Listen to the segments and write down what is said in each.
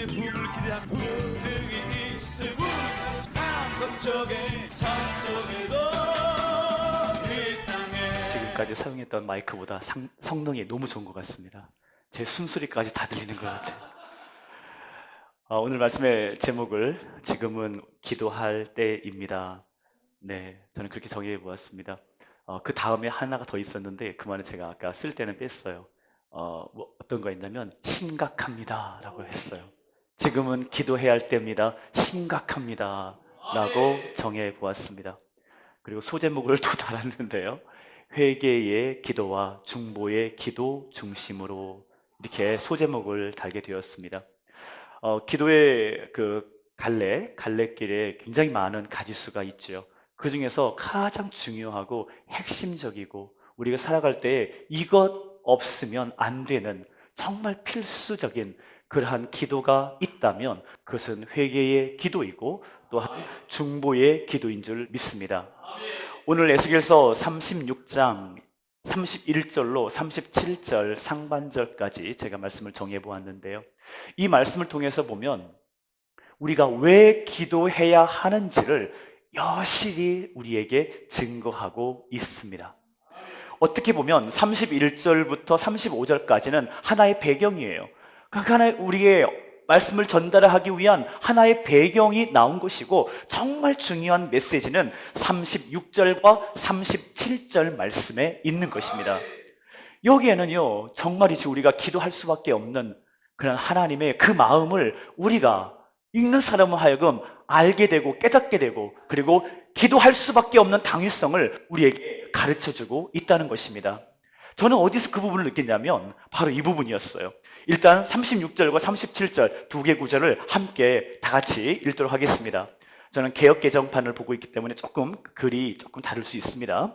부을 기대한 분명히 있음을 남쪽에 서쪽에도 이 땅에. 지금까지 사용했던 마이크보다 성능이 너무 좋은 것 같습니다. 제 숨소리까지 다 들리는 것 같아요. 오늘 말씀의 제목을 지금은 기도할 때입니다. 네, 저는 그렇게 정의해 보았습니다. 그 다음에 하나가 더 있었는데 그 말은 제가 아까 쓸 때는 뺐어요. 어떤 거 있냐면 심각합니다 라고 했어요. 지금은 기도해야 할 때입니다. 심각합니다 라고 정해 보았습니다. 그리고 소제목을 또 달았는데요. 회개의 기도와 중보의 기도 중심으로 이렇게 소제목을 달게 되었습니다. 기도의 그 갈래길에 굉장히 많은 가지수가 있죠. 그 중에서 가장 중요하고 핵심적이고 우리가 살아갈 때 이것 없으면 안 되는 정말 필수적인 그러한 기도가 있다면 그것은 회개의 기도이고 또한 중보의 기도인 줄 믿습니다. 오늘 에스겔서 36장 31절로 37절 상반절까지 제가 말씀을 정해 보았는데요. 이 말씀을 통해서 보면 우리가 왜 기도해야 하는지를 여실히 우리에게 증거하고 있습니다. 어떻게 보면 31절부터 35절까지는 하나의 배경이에요. 그 하나의 우리의 말씀을 전달하기 위한 하나의 배경이 나온 것이고 정말 중요한 메시지는 36절과 37절 말씀에 있는 것입니다. 여기에는요 정말이지 우리가 기도할 수밖에 없는 그런 하나님의 그 마음을 우리가 읽는 사람을 하여금 알게 되고 깨닫게 되고 그리고 기도할 수밖에 없는 당위성을 우리에게 가르쳐주고 있다는 것입니다. 저는 어디서 그 부분을 느꼈냐면 바로 이 부분이었어요. 일단 36절과 37절 두 개 구절을 함께 다 같이 읽도록 하겠습니다. 저는 개역 개정판을 보고 있기 때문에 글이 조금 다를 수 있습니다.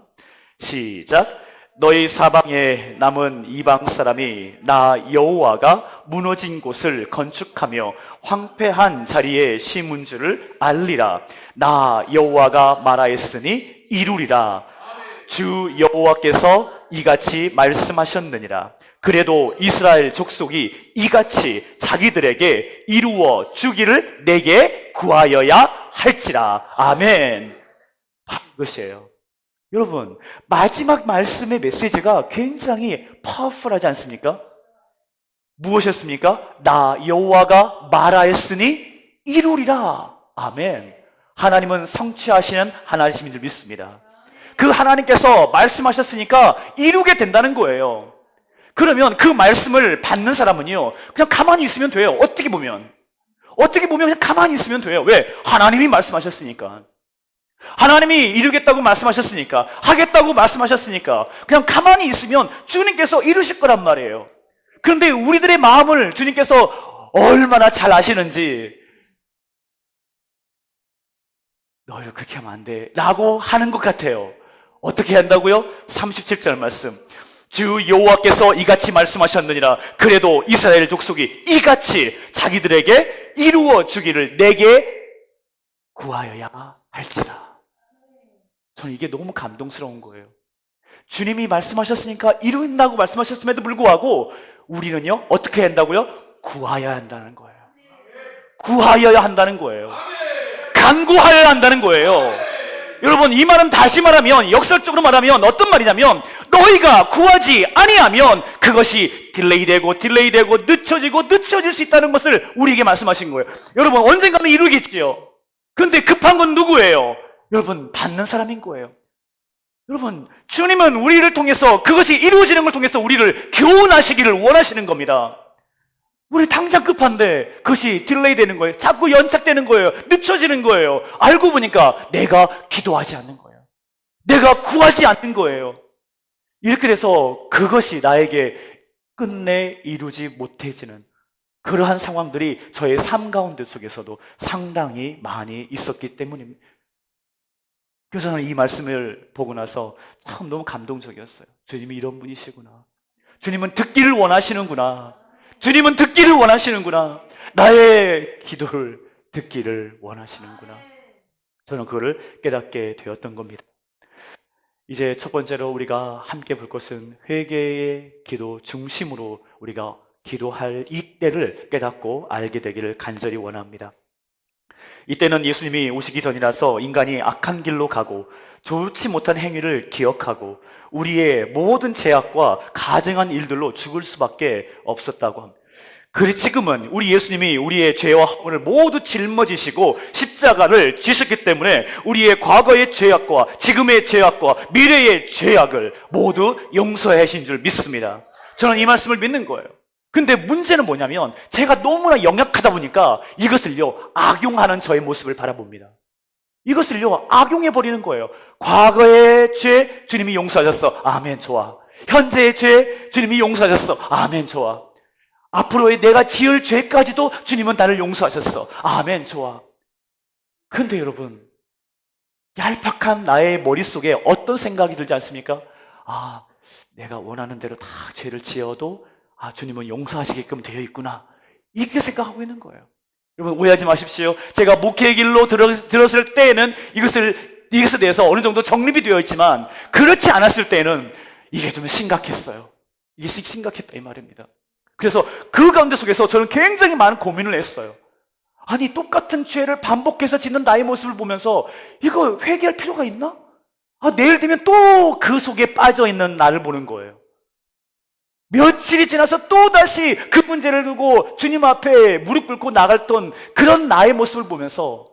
시작. 너희 사방에 남은 이방 사람이 나 여호와가 무너진 곳을 건축하며 황폐한 자리에 심은 줄을 알리라. 나 여호와가 말하였으니 이루리라. 주 여호와께서 이같이 말씀하셨느니라. 그래도 이스라엘 족속이 이같이 자기들에게 이루어 주기를 내게 구하여야 할지라. 아멘. 그것이에요. 여러분, 마지막 말씀의 메시지가 굉장히 파워풀하지 않습니까? 무엇이었습니까? 나 여호와가 말하였으니 이루리라. 아멘. 하나님은 성취하시는 하나님인 줄 믿습니다. 그 하나님께서 말씀하셨으니까 이루게 된다는 거예요. 그러면 그 말씀을 받는 사람은요 그냥 가만히 있으면 돼요. 어떻게 보면 그냥 가만히 있으면 돼요. 왜? 하나님이 말씀하셨으니까. 하나님이 이루겠다고 말씀하셨으니까, 하겠다고 말씀하셨으니까 그냥 가만히 있으면 주님께서 이루실 거란 말이에요. 그런데 우리들의 마음을 주님께서 얼마나 잘 아시는지 너희를 그렇게 하면 안 돼 라고 하는 것 같아요. 어떻게 한다고요? 37절 말씀. 주 여호와께서 이같이 말씀하셨느니라. 그래도 이스라엘 족속이 이같이 자기들에게 이루어 주기를 내게 구하여야 할지라. 저는 이게 너무 감동스러운 거예요. 주님이 말씀하셨으니까 이룬다고 말씀하셨음에도 불구하고 우리는요 어떻게 한다고요? 구하여야 한다는 거예요. 구하여야 한다는 거예요. 간구하여야 한다는 거예요. 여러분, 이 말은 다시 말하면, 역설적으로 말하면 어떤 말이냐면 너희가 구하지 아니하면 그것이 딜레이되고 늦춰질 수 있다는 것을 우리에게 말씀하신 거예요. 여러분, 언젠가는 이루겠지요. 그런데 급한 건 누구예요? 여러분, 받는 사람인 거예요. 여러분, 주님은 우리를 통해서 그것이 이루어지는 걸 통해서 우리를 교훈하시기를 원하시는 겁니다. 우리 당장 급한데 그것이 딜레이 되는 거예요. 자꾸 연착되는 거예요. 늦춰지는 거예요. 알고 보니까 내가 기도하지 않는 거예요. 내가 구하지 않는 거예요. 이렇게 돼서 그것이 나에게 끝내 이루지 못해지는 그러한 상황들이 저의 삶 가운데 속에서도 상당히 많이 있었기 때문입니다. 그래서 저는 이 말씀을 보고 나서 참 너무 감동적이었어요. 주님이 이런 분이시구나. 주님은 듣기를 원하시는구나. 주님은 듣기를 원하시는구나. 나의 기도를 듣기를 원하시는구나. 저는 그거를 깨닫게 되었던 겁니다. 이제 첫 번째로 우리가 함께 볼 것은 회개의 기도 중심으로 우리가 기도할 이때를 깨닫고 알게 되기를 간절히 원합니다. 이때는 예수님이 오시기 전이라서 인간이 악한 길로 가고 좋지 못한 행위를 기억하고 우리의 모든 죄악과 가증한 일들로 죽을 수밖에 없었다고 합니다. 그래 지금은 우리 예수님이 우리의 죄와 허물을 모두 짊어지시고 십자가를 지셨기 때문에 우리의 과거의 죄악과 지금의 죄악과 미래의 죄악을 모두 용서해 하신 줄 믿습니다. 저는 이 말씀을 믿는 거예요. 근데 문제는 뭐냐면 제가 너무나 연약하다 보니까 이것을요 악용하는 저의 모습을 바라봅니다. 이것을요 악용해버리는 거예요. 과거의 죄 주님이 용서하셨어. 아멘 좋아. 현재의 죄 주님이 용서하셨어. 아멘 좋아. 앞으로의 내가 지을 죄까지도 주님은 나를 용서하셨어. 아멘 좋아. 근데 여러분 얄팍한 나의 머릿속에 어떤 생각이 들지 않습니까? 아, 내가 원하는 대로 다 죄를 지어도 주님은 용서하시게끔 되어 있구나. 이렇게 생각하고 있는 거예요. 여러분 오해하지 마십시오. 제가 목회의 길로 들었을 때에는 이것에 대해서 어느 정도 정립이 되어 있지만 그렇지 않았을 때에는 이게 좀 심각했어요. 이게 심각했다 이 말입니다. 그래서 그 가운데 속에서 저는 굉장히 많은 고민을 했어요. 아니 똑같은 죄를 반복해서 짓는 나의 모습을 보면서 이거 회개할 필요가 있나? 내일 되면 또 그 속에 빠져있는 나를 보는 거예요. 며칠이 지나서 또다시 그 문제를 두고 주님 앞에 무릎 꿇고 나갔던 그런 나의 모습을 보면서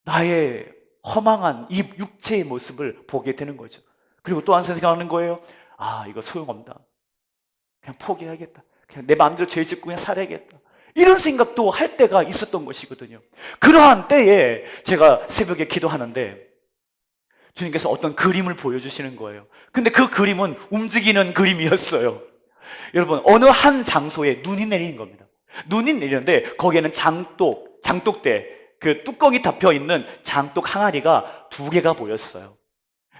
나의 허망한 이 육체의 모습을 보게 되는 거죠. 그리고 또 한 생각하는 거예요. 이거 소용없다. 그냥 포기해야겠다. 그냥 내 마음대로 죄 짓고 그냥 살아야겠다. 이런 생각도 할 때가 있었던 것이거든요. 그러한 때에 제가 새벽에 기도하는데 주님께서 어떤 그림을 보여주시는 거예요. 근데 그 그림은 움직이는 그림이었어요. 여러분 어느 한 장소에 눈이 내리는 겁니다. 눈이 내리는데 거기에는 장독대 그 뚜껑이 닫혀 있는 장독 항아리가 2개가 보였어요.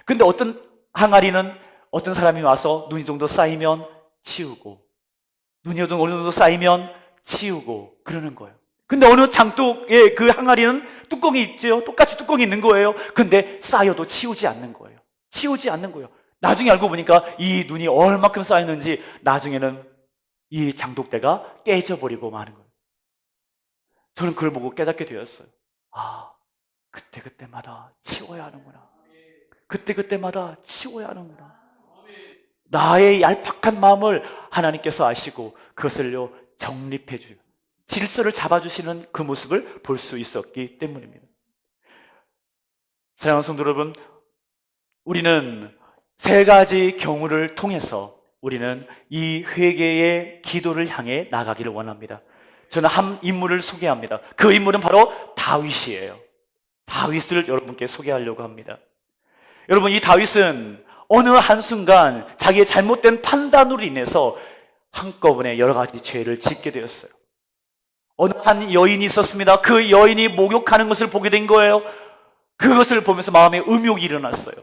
근데 어떤 항아리는 어떤 사람이 와서 눈이 정도 쌓이면 치우고 눈이 어느 정도 쌓이면 치우고 그러는 거예요. 근데 어느 장독의 그 항아리는 뚜껑이 있죠. 똑같이 뚜껑이 있는 거예요. 근데 쌓여도 치우지 않는 거예요. 치우지 않는 거예요. 나중에 알고 보니까 이 눈이 얼마큼 쌓였는지 나중에는 이 장독대가 깨져버리고 마는 거예요. 저는 그걸 보고 깨닫게 되었어요. 그때마다 치워야 하는구나. 그때마다 치워야 하는구나. 나의 얄팍한 마음을 하나님께서 아시고 그것을요 정립해 주고 질서를 잡아주시는 그 모습을 볼 수 있었기 때문입니다. 사랑하는 성도 여러분, 우리는 3가지 경우를 통해서 우리는 이 회개의 기도를 향해 나가기를 원합니다. 저는 한 인물을 소개합니다. 그 인물은 바로 다윗이에요. 다윗을 여러분께 소개하려고 합니다. 여러분 이 다윗은 어느 한순간 자기의 잘못된 판단으로 인해서 한꺼번에 여러 가지 죄를 짓게 되었어요. 어느 한 여인이 있었습니다. 그 여인이 목욕하는 것을 보게 된 거예요. 그것을 보면서 마음에 음욕이 일어났어요.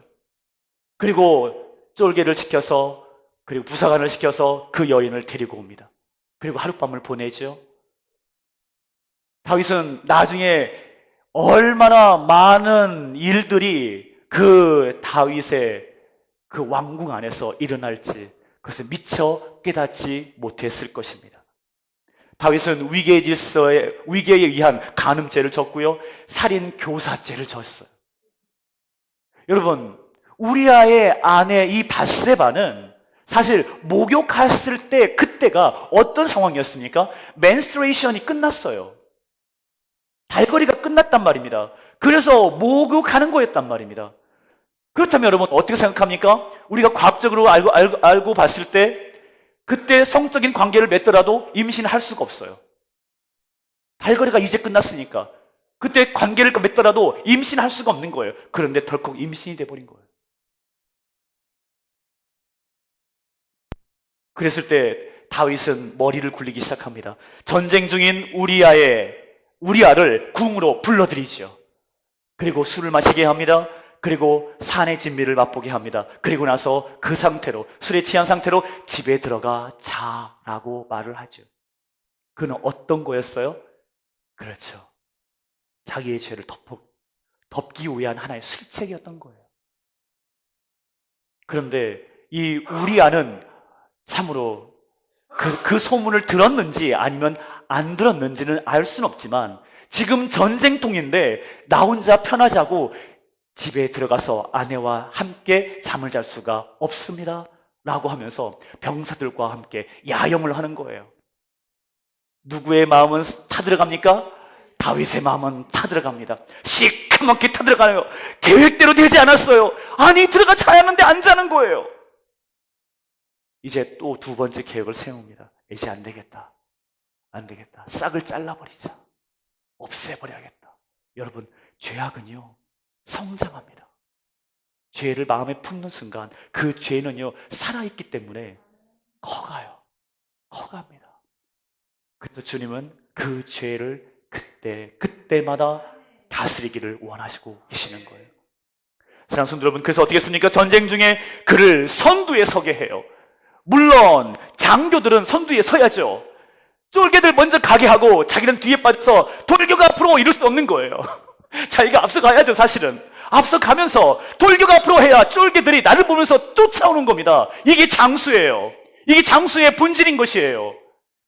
그리고 쫄개를 시켜서 그리고 부사관을 시켜서 그 여인을 데리고 옵니다. 그리고 하룻밤을 보내죠. 다윗은 나중에 얼마나 많은 일들이 그 다윗의 그 왕궁 안에서 일어날지 그것을 미처 깨닫지 못했을 것입니다. 다윗은 위계에 의한 간음죄를 졌고요. 살인 교사죄를 졌어요. 여러분, 우리아의 아내 이 밧세바는 사실 목욕했을 때 그때가 어떤 상황이었습니까? menstruation이 끝났어요. 달거리가 끝났단 말입니다. 그래서 목욕하는 거였단 말입니다. 그렇다면 여러분 어떻게 생각합니까? 우리가 과학적으로 알고 봤을 때 그때 성적인 관계를 맺더라도 임신할 수가 없어요. 달거리가 이제 끝났으니까 그때 관계를 맺더라도 임신할 수가 없는 거예요. 그런데 덜컥 임신이 돼버린 거예요. 그랬을 때 다윗은 머리를 굴리기 시작합니다. 전쟁 중인 우리아를 궁으로 불러들이죠. 그리고 술을 마시게 합니다. 그리고 산의 진미를 맛보게 합니다. 그리고 나서 그 상태로 술에 취한 상태로 집에 들어가 자라고 말을 하죠. 그는 어떤 거였어요? 그렇죠. 자기의 죄를 덮기 위한 하나의 술책이었던 거예요. 그런데 이 우리아는 참으로 그 소문을 들었는지 아니면 안 들었는지는 알 수는 없지만 지금 전쟁통인데 나 혼자 편하자고 집에 들어가서 아내와 함께 잠을 잘 수가 없습니다 라고 하면서 병사들과 함께 야영을 하는 거예요. 누구의 마음은 타들어갑니까? 다윗의 마음은 타들어갑니다. 시커멓게 타들어가요. 계획대로 되지 않았어요. 아니 들어가 자야 하는데 안 자는 거예요. 이제 또 두 번째 계획을 세웁니다. 이제 안 되겠다. 안 되겠다. 싹을 잘라버리자. 없애버려야겠다. 여러분, 죄악은요 성장합니다. 죄를 마음에 품는 순간 그 죄는요 살아있기 때문에 커가요. 커갑니다. 그래서 주님은 그 죄를 그때마다 다스리기를 원하시고 계시는 거예요. 사랑하는 성도 여러분, 그래서 어떻게 했습니까? 전쟁 중에 그를 선두에 서게 해요. 물론 장교들은 선두에 서야죠. 쫄개들 먼저 가게 하고 자기는 뒤에 빠져서 돌교가 앞으로 이럴 수 없는 거예요. 자기가 앞서 가야죠. 사실은 앞서 가면서 돌교가 앞으로 해야 쫄개들이 나를 보면서 쫓아오는 겁니다. 이게 장수예요. 이게 장수의 본질인 것이에요.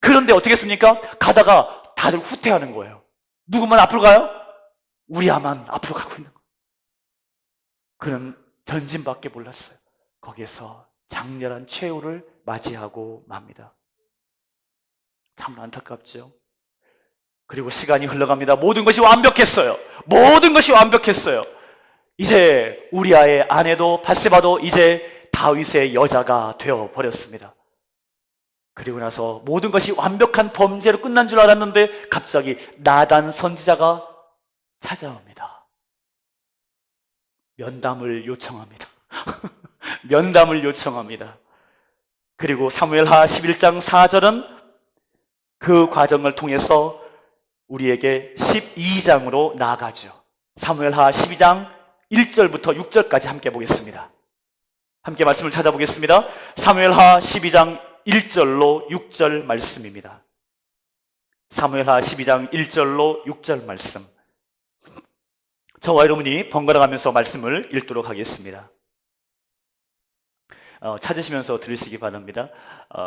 그런데 어떻게 했습니까? 가다가 다들 후퇴하는 거예요. 누구만 앞으로 가요? 우리야만 앞으로 가고 있는 거예요. 그는 전진밖에 몰랐어요. 거기에서 장렬한 최후를 맞이하고 맙니다. 참 안타깝죠. 그리고 시간이 흘러갑니다. 모든 것이 완벽했어요. 모든 것이 완벽했어요. 이제 우리아의 아내도 밧세바도 이제 다윗의 여자가 되어버렸습니다. 그리고 나서 모든 것이 완벽한 범죄로 끝난 줄 알았는데 갑자기 나단 선지자가 찾아옵니다. 면담을 요청합니다. 면담을 요청합니다. 그리고 사무엘하 11장 4절은 그 과정을 통해서 우리에게 12장으로 나아가죠. 사무엘하 12장 1절부터 6절까지 함께 보겠습니다. 함께 말씀을 찾아보겠습니다. 사무엘하 12장 1절로 6절 말씀입니다. 사무엘하 12장 1절로 6절 말씀. 저와 여러분이 번갈아 가면서 말씀을 읽도록 하겠습니다. 찾으시면서 들으시기 바랍니다.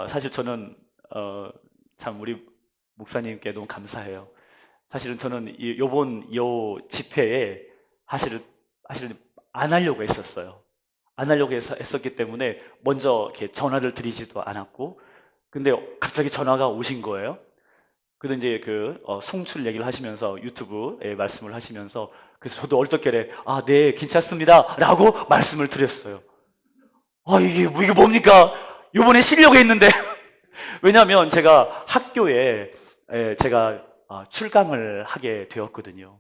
사실 저는 참 우리 목사님께 너무 감사해요. 사실은 저는 요번 집회에 사실은 안 하려고 했었어요. 안 하려고 했었기 때문에 먼저 이렇게 전화를 드리지도 않았고, 근데 갑자기 전화가 오신 거예요. 그래서 이제 송출 얘기를 하시면서 유튜브에 말씀을 하시면서, 그래서 저도 얼떨결에 네, 괜찮습니다 라고 말씀을 드렸어요. 이게 뭡니까? 요번에 쉬려고 했는데 왜냐하면 제가 학교에 제가 출강을 하게 되었거든요.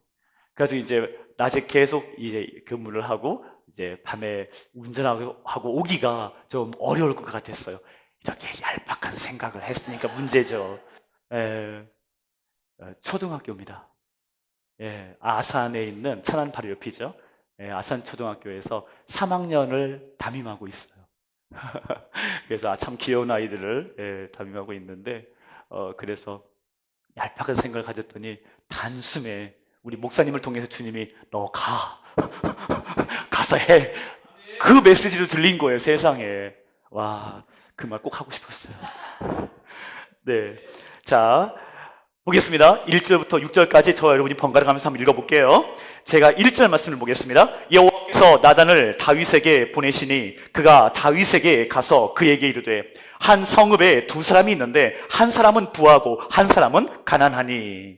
그래서 이제 낮에 계속 이제 근무를 하고 이제 밤에 운전하고 오기가 좀 어려울 것 같았어요. 이렇게 얄팍한 생각을 했으니까 문제죠. 초등학교입니다. 아산에 있는 천안 바로 옆이죠. 아산 초등학교에서 3학년을 담임하고 있어요. 그래서 참 귀여운 아이들을 담임하고 있는데, 그래서 얄팍한 생각을 가졌더니 단숨에 우리 목사님을 통해서 주님이 너 가서 해, 그 메시지도 들린 거예요. 세상에. 와, 그 말 꼭 하고 싶었어요. 네, 자 보겠습니다. 1절부터 6절까지 저와 여러분이 번갈아 가면서 한번 읽어볼게요. 제가 1절 말씀을 보겠습니다. 여호와께서 나단을 다윗에게 보내시니 그가 다윗에게 가서 그에게 이르되 한 성읍에 두 사람이 있는데 한 사람은 부하고 한 사람은 가난하니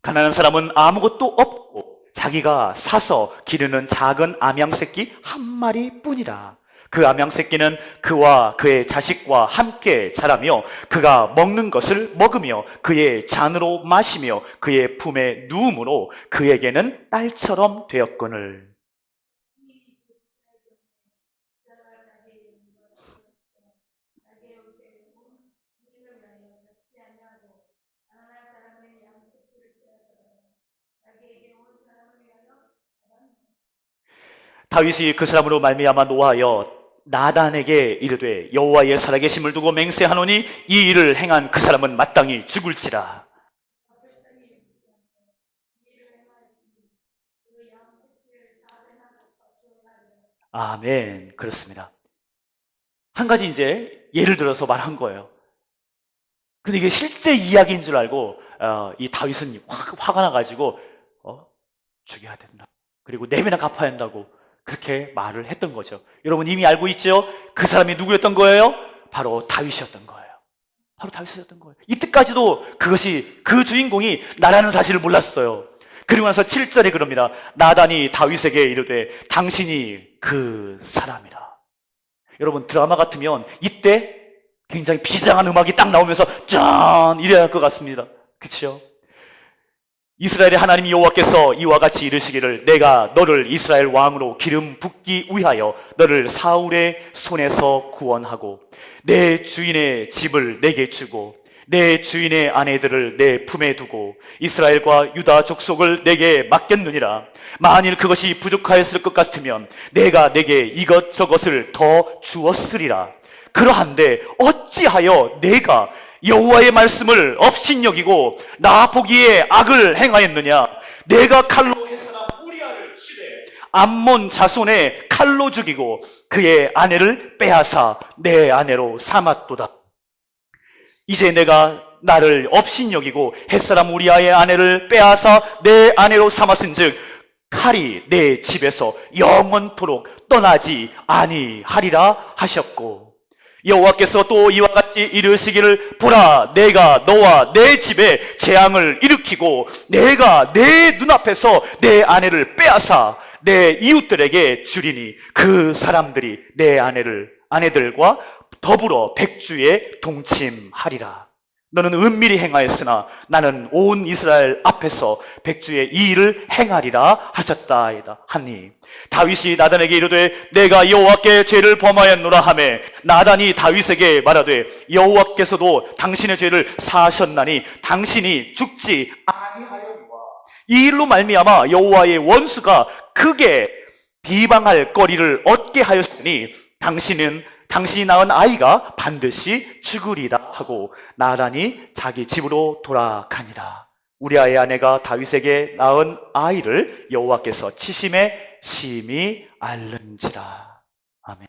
가난한 사람은 아무것도 없고 자기가 사서 기르는 작은 암양 새끼 한 마리뿐이라. 그 암양 새끼는 그와 그의 자식과 함께 자라며 그가 먹는 것을 먹으며 그의 잔으로 마시며 그의 품에 누움으로 그에게는 딸처럼 되었거늘. 다윗이 그 사람으로 말미암아 노하여 나단에게 이르되 여호와의 살아계심을 두고 맹세하노니 이 일을 행한 그 사람은 마땅히 죽을지라. 아멘. 그렇습니다. 한 가지 이제 예를 들어서 말한 거예요. 근데 이게 실제 이야기인 줄 알고 이 다윗은 화가 나가지고 죽여야 된다. 그리고 네 배나 갚아야 한다고 그렇게 말을 했던 거죠. 여러분 이미 알고 있죠? 그 사람이 누구였던 거예요? 바로 다윗이었던 거예요. 바로 다윗이었던 거예요. 이때까지도 그것이 그 주인공이 나라는 사실을 몰랐어요. 그리고 나서 7절에 그럽니다. 나단이 다윗에게 이르되 당신이 그 사람이라. 여러분 드라마 같으면 이때 굉장히 비장한 음악이 딱 나오면서 짠 이래야 할 것 같습니다. 그렇죠? 이스라엘의 하나님 여호와께서 이와 같이 이르시기를 내가 너를 이스라엘 왕으로 기름 붓기 위하여 너를 사울의 손에서 구원하고 내 주인의 집을 내게 주고 내 주인의 아내들을 내 품에 두고 이스라엘과 유다 족속을 내게 맡겼느니라. 만일 그것이 부족하였을 것 같으면 내가 내게 이것저것을 더 주었으리라. 그러한데 어찌하여 내가 여호와의 말씀을 업신여기고 나 보기에 악을 행하였느냐. 내가 칼로 햇사람 우리아를 치되 암몬 자손의 칼로 죽이고 그의 아내를 빼앗아 내 아내로 삼았도다. 이제 내가 나를 업신여기고 햇사람 우리아의 아내를 빼앗아 내 아내로 삼았은즉 칼이 내 집에서 영원토록 떠나지 아니하리라 하셨고 여호와께서 또 이와 같이 이르시기를 보라 내가 너와 내 집에 재앙을 일으키고 내가 내 눈앞에서 내 아내를 빼앗아 내 이웃들에게 주리니 그 사람들이 내 아내들과 더불어 백주에 동침하리라. 너는 은밀히 행하였으나 나는 온 이스라엘 앞에서 백주의 이 일을 행하리라 하셨다이다 하니 다윗이 나단에게 이르되 내가 여호와께 죄를 범하였노라 하매 나단이 다윗에게 말하되 여호와께서도 당신의 죄를 사하셨나니 당신이 죽지 아니하였노라. 이 일로 말미암아 여호와의 원수가 크게 비방할 거리를 얻게 하였으니 당신이 낳은 아이가 반드시 죽으리라 하고 나단이 자기 집으로 돌아가니라. 우리아의 아내가 다윗에게 낳은 아이를 여호와께서 치심에 심히 앓는지라. 아멘.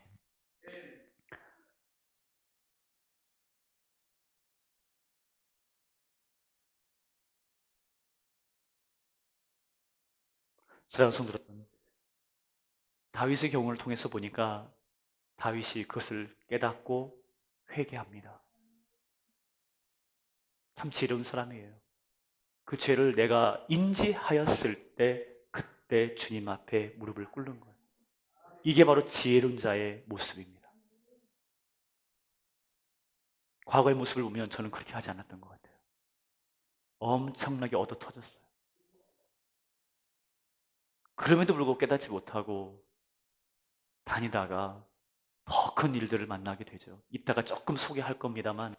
사랑하는 성도 여러분, 다윗의 경우를 통해서 보니까 다윗이 그것을 깨닫고 회개합니다. 참 지혜로운 사람이에요. 그 죄를 내가 인지하였을 때 그때 주님 앞에 무릎을 꿇는 거예요. 이게 바로 지혜로운 자의 모습입니다. 과거의 모습을 보면 저는 그렇게 하지 않았던 것 같아요. 엄청나게 얻어 터졌어요. 그럼에도 불구하고 깨닫지 못하고 다니다가 더 큰 일들을 만나게 되죠. 이따가 조금 소개할 겁니다만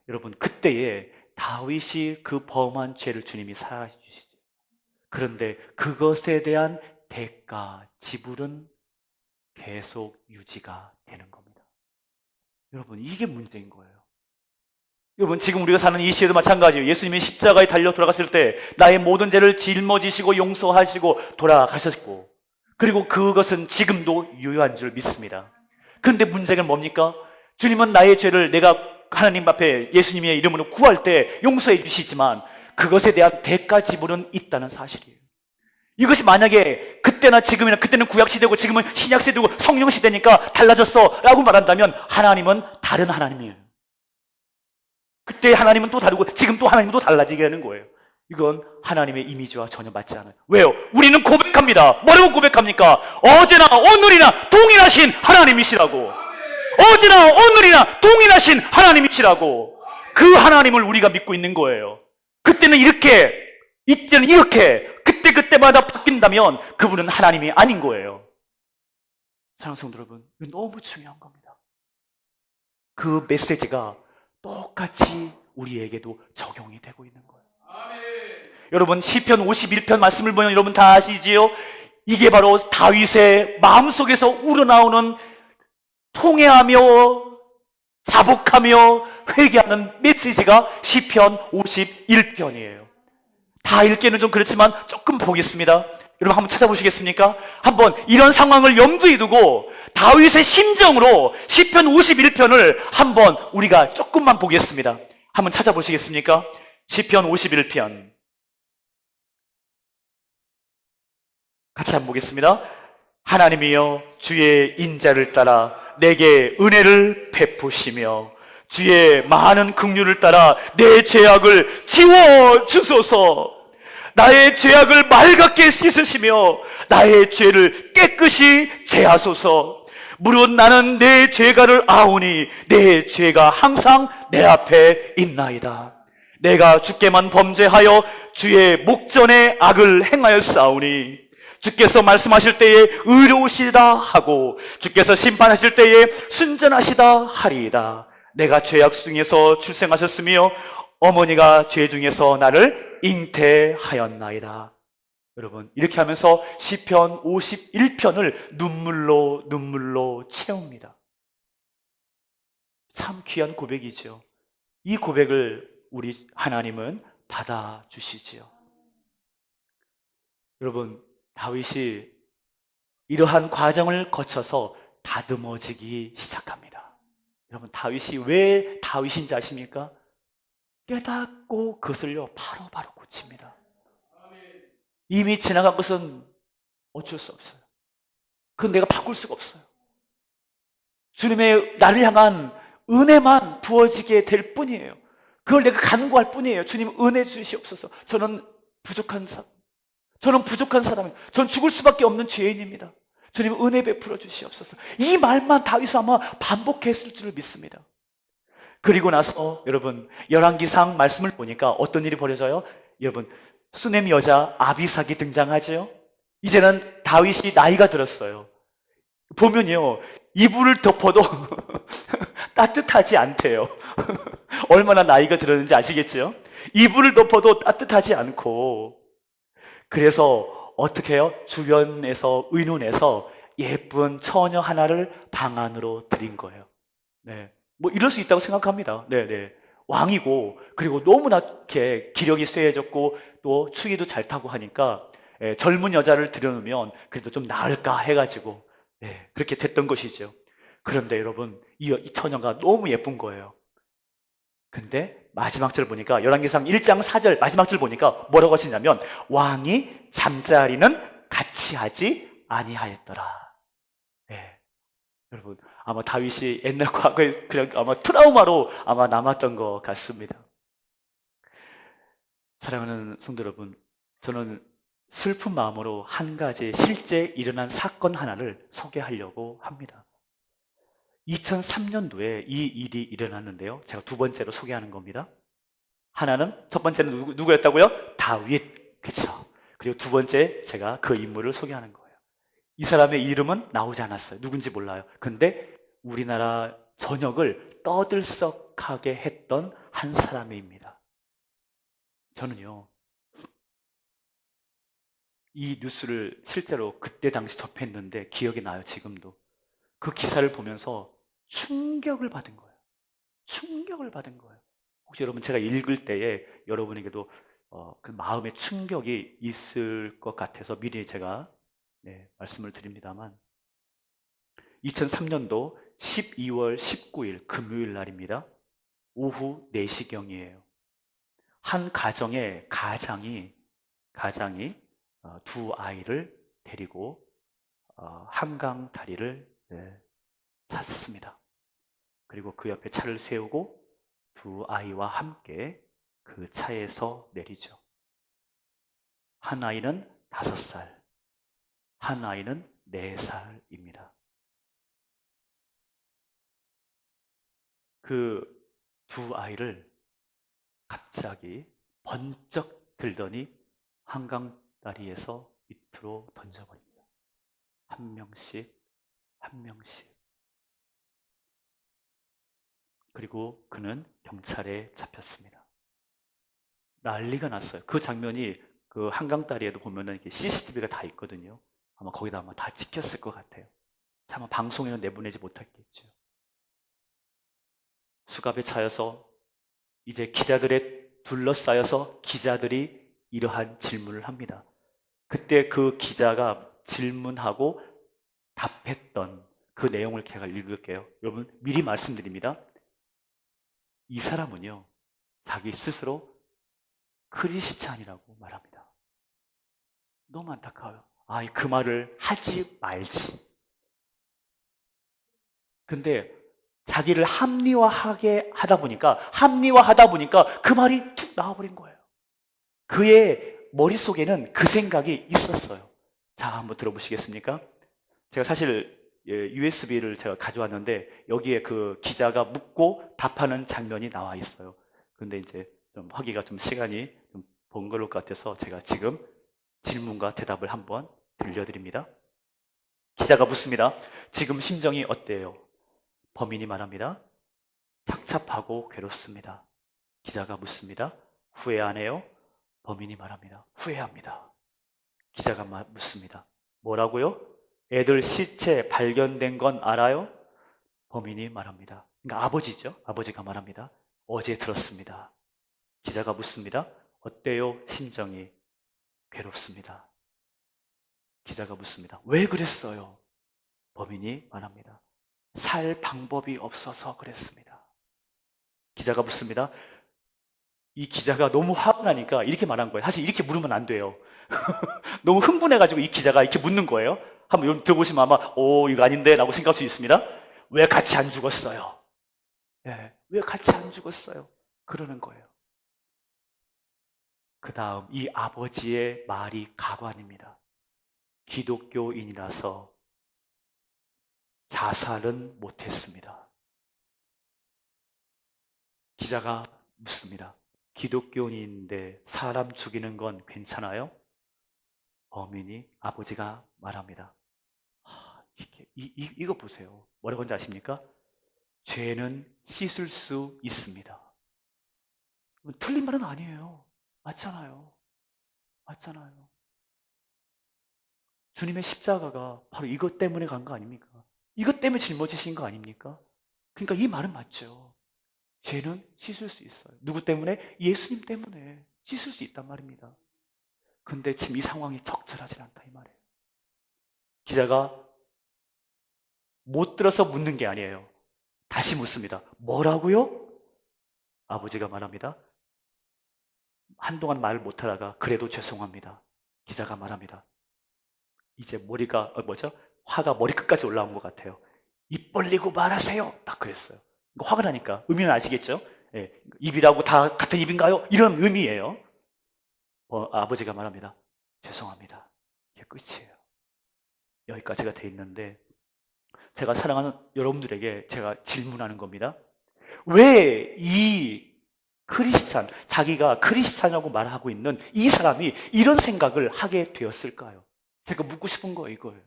여러분 그때에 다윗이 그 범한 죄를 주님이 사하여 주시죠. 그런데 그것에 대한 대가 지불은 계속 유지가 되는 겁니다. 여러분 이게 문제인 거예요. 여러분 지금 우리가 사는 이 시대도 마찬가지예요. 예수님이 십자가에 달려 돌아갔을 때 나의 모든 죄를 짊어지시고 용서하시고 돌아가셨고 그리고 그것은 지금도 유효한 줄 믿습니다. 그런데 문제가 뭡니까? 주님은 나의 죄를 내가 하나님 앞에 예수님의 이름으로 구할 때 용서해 주시지만 그것에 대한 대가 지불은 있다는 사실이에요. 이것이 만약에 그때나 지금이나 그때는 구약시대고 지금은 신약시대고 성령시대니까 달라졌어 라고 말한다면 하나님은 다른 하나님이에요. 그때 하나님은 또 다르고 지금 또 하나님은 또 달라지게 하는 거예요. 이건 하나님의 이미지와 전혀 맞지 않아요. 왜요? 우리는 고백합니다. 뭐라고 고백합니까? 어제나 오늘이나 동일하신 하나님이시라고. 어제나 오늘이나 동일하신 하나님이시라고. 그 하나님을 우리가 믿고 있는 거예요. 그때는 이렇게, 이때는 이렇게, 그때마다 바뀐다면 그분은 하나님이 아닌 거예요. 사랑하는 성도 여러분, 이건 너무 중요한 겁니다. 그 메시지가 똑같이 우리에게도 적용이 되고 있는 거예요. 여러분 시편 51편 말씀을 보면 여러분 다 아시지요? 이게 바로 다윗의 마음속에서 우러나오는 통회하며 자복하며 회개하는 메시지가 시편 51편이에요. 다 읽기는 좀 그렇지만 조금 보겠습니다. 여러분 한번 찾아보시겠습니까? 한번 이런 상황을 염두에 두고 다윗의 심정으로 시편 51편을 한번 우리가 조금만 보겠습니다. 한번 찾아보시겠습니까? 시편 51편 같이 한번 보겠습니다. 하나님이여 주의 인자를 따라 내게 은혜를 베푸시며 주의 많은 긍휼을 따라 내 죄악을 지워 주소서. 나의 죄악을 맑게 씻으시며 나의 죄를 깨끗이 제하소서. 무릇 나는 내 죄가를 아오니 내 죄가 항상 내 앞에 있나이다. 내가 주께만 범죄하여 주의 목전에 악을 행하였사오니 주께서 말씀하실 때에 의로우시다 하고 주께서 심판하실 때에 순전하시다 하리이다. 내가 죄악 중에서 출생하셨으며 어머니가 죄 중에서 나를 잉태하였나이다. 여러분 이렇게 하면서 시편 51편을 눈물로 채웁니다. 참 귀한 고백이죠. 이 고백을 우리 하나님은 받아주시지요. 여러분 다윗이 이러한 과정을 거쳐서 다듬어지기 시작합니다. 여러분 다윗이 왜 다윗인지 아십니까? 깨닫고 그것을요 바로바로 고칩니다. 이미 지나간 것은 어쩔 수 없어요. 그건 내가 바꿀 수가 없어요. 주님의 나를 향한 은혜만 부어지게 될 뿐이에요. 그걸 내가 간구할 뿐이에요. 주님 은혜 주시옵소서. 저는 부족한 사람이에요. 저는 죽을 수밖에 없는 죄인입니다. 주님 은혜 베풀어 주시옵소서. 이 말만 다윗은 아마 반복했을 줄을 믿습니다. 그리고 나서 여러분 열왕기상 말씀을 보니까 어떤 일이 벌어져요? 여러분 수넴 여자 아비삭이 등장하죠. 이제는 다윗이 나이가 들었어요. 보면요 이불을 덮어도 따뜻하지 않대요. 얼마나 나이가 들었는지 아시겠죠? 이불을 덮어도 따뜻하지 않고, 그래서 어떻게 해요? 주변에서 의논해서 예쁜 처녀 하나를 방 안으로 들인 거예요. 네, 뭐 이럴 수 있다고 생각합니다. 네네. 왕이고 그리고 너무나 이렇게 기력이 쇠해졌고 또 추위도 잘 타고 하니까 젊은 여자를 들여놓으면 그래도 좀 나을까 해가지고 그렇게 됐던 것이죠. 그런데 여러분 이 처녀가 너무 예쁜 거예요. 근데 마지막 절 보니까 열왕기상 1장 4절 마지막 절 보니까 뭐라고 하시냐면 왕이 잠자리는 같이 하지 아니하였더라. 여러분 아마 다윗이 옛날 과거에 그냥 아마 트라우마로 아마 남았던 것 같습니다. 사랑하는 성도 여러분, 저는 슬픈 마음으로 한 가지 실제 일어난 사건 하나를 소개하려고 합니다. 2003년도에 이 일이 일어났는데요. 제가 두 번째로 소개하는 겁니다. 하나는 첫 번째는 누구였다고요? 다윗. 그렇죠. 그리고 두 번째 제가 그 인물을 소개하는 거예요. 이 사람의 이름은 나오지 않았어요. 누군지 몰라요. 근데 우리나라 전역을 떠들썩하게 했던 한 사람입니다. 저는요, 이 뉴스를 실제로 그때 당시 접했는데 기억이 나요, 지금도. 그 기사를 보면서 충격을 받은 거예요. 충격을 받은 거예요. 혹시 여러분 제가 읽을 때에 여러분에게도 그 마음의 충격이 있을 것 같아서 미리 제가 말씀을 드립니다만 2003년도 12월 19일 금요일 날입니다. 오후 4시경이에요. 한 가정의 가장이 두 아이를 데리고 한강 다리를 찼습니다. 그리고 그 옆에 차를 세우고 두 아이와 함께 그 차에서 내리죠. 한 아이는 5살, 한 아이는 4살입니다. 그 두 아이를 갑자기 번쩍 들더니 한강 다리에서 밑으로 던져버립니다. 한 명씩. 그리고 그는 경찰에 잡혔습니다. 난리가 났어요. 그 장면이 그 한강 다리에도 보면은 CCTV가 다 있거든요. 아마 거기다 아마 다 찍혔을 것 같아요. 아마 방송에는 내보내지 못했겠죠. 수갑에 차여서 이제 기자들에 둘러싸여서 기자들이 이러한 질문을 합니다. 그때 그 기자가 질문하고 답했던 그 내용을 제가 읽을게요. 여러분, 미리 말씀드립니다. 이 사람은요, 자기 스스로 크리스찬이라고 말합니다. 너무 안타까워요. 그 말을 하지 말지. 근데 자기를 합리화하다 보니까 그 말이 툭 나와버린 거예요. 그의 머릿속에는 그 생각이 있었어요. 자, 한번 들어보시겠습니까? 제가 사실 USB를 제가 가져왔는데 여기에 그 기자가 묻고 답하는 장면이 나와 있어요. 근데 이제 좀 하기가 좀 시간이 좀 번거로울 것 같아서 제가 지금 질문과 대답을 한번 들려드립니다. 기자가 묻습니다. 지금 심정이 어때요? 범인이 말합니다. 착잡하고 괴롭습니다. 기자가 묻습니다. 후회 안 해요? 범인이 말합니다. 후회합니다. 기자가 묻습니다. 뭐라고요? 애들 시체 발견된 건 알아요? 범인이 말합니다. 그러니까 아버지죠. 아버지가 말합니다. 어제 들었습니다. 기자가 묻습니다. 어때요? 심정이 괴롭습니다. 기자가 묻습니다. 왜 그랬어요? 범인이 말합니다. 살 방법이 없어서 그랬습니다. 기자가 묻습니다. 이 기자가 너무 화가 나니까 이렇게 말한 거예요. 사실 이렇게 물으면 안 돼요. 너무 흥분해가지고 이 기자가 이렇게 묻는 거예요. 한번 들어보시면 아마 이거 아닌데 라고 생각할 수 있습니다. 왜 같이 안 죽었어요? 네, 왜 같이 안 죽었어요? 그러는 거예요. 그 다음 이 아버지의 말이 가관입니다. 기독교인이라서 자살은 못했습니다. 기자가 묻습니다. 기독교인인데 사람 죽이는 건 괜찮아요? 범인이 아버지가 말합니다. 이거 보세요. 뭐라고 하는지 아십니까? 죄는 씻을 수 있습니다. 틀린 말은 아니에요. 맞잖아요. 맞잖아요. 주님의 십자가가 바로 이것 때문에 간 거 아닙니까? 이것 때문에 짊어지신 거 아닙니까? 그러니까 이 말은 맞죠. 죄는 씻을 수 있어요. 누구 때문에? 예수님 때문에 씻을 수 있단 말입니다. 근데 지금 이 상황이 적절하지 않다 이 말이에요. 기자가 못 들어서 묻는 게 아니에요. 다시 묻습니다. 뭐라고요? 아버지가 말합니다. 한동안 말을 못하다가 그래도 죄송합니다. 기자가 말합니다. 이제 머리가 화가 머리끝까지 올라온 것 같아요. 입 벌리고 말하세요. 딱 그랬어요. 화가 나니까 의미는 아시겠죠? 예, 입이라고 다 같은 입인가요? 이런 의미예요. 아버지가 말합니다. 죄송합니다. 이게 끝이에요. 여기까지가 돼 있는데 제가 사랑하는 여러분들에게 제가 질문하는 겁니다. 왜 이 크리스찬, 자기가 크리스찬이라고 말하고 있는 이 사람이 이런 생각을 하게 되었을까요? 제가 묻고 싶은 거 이거예요.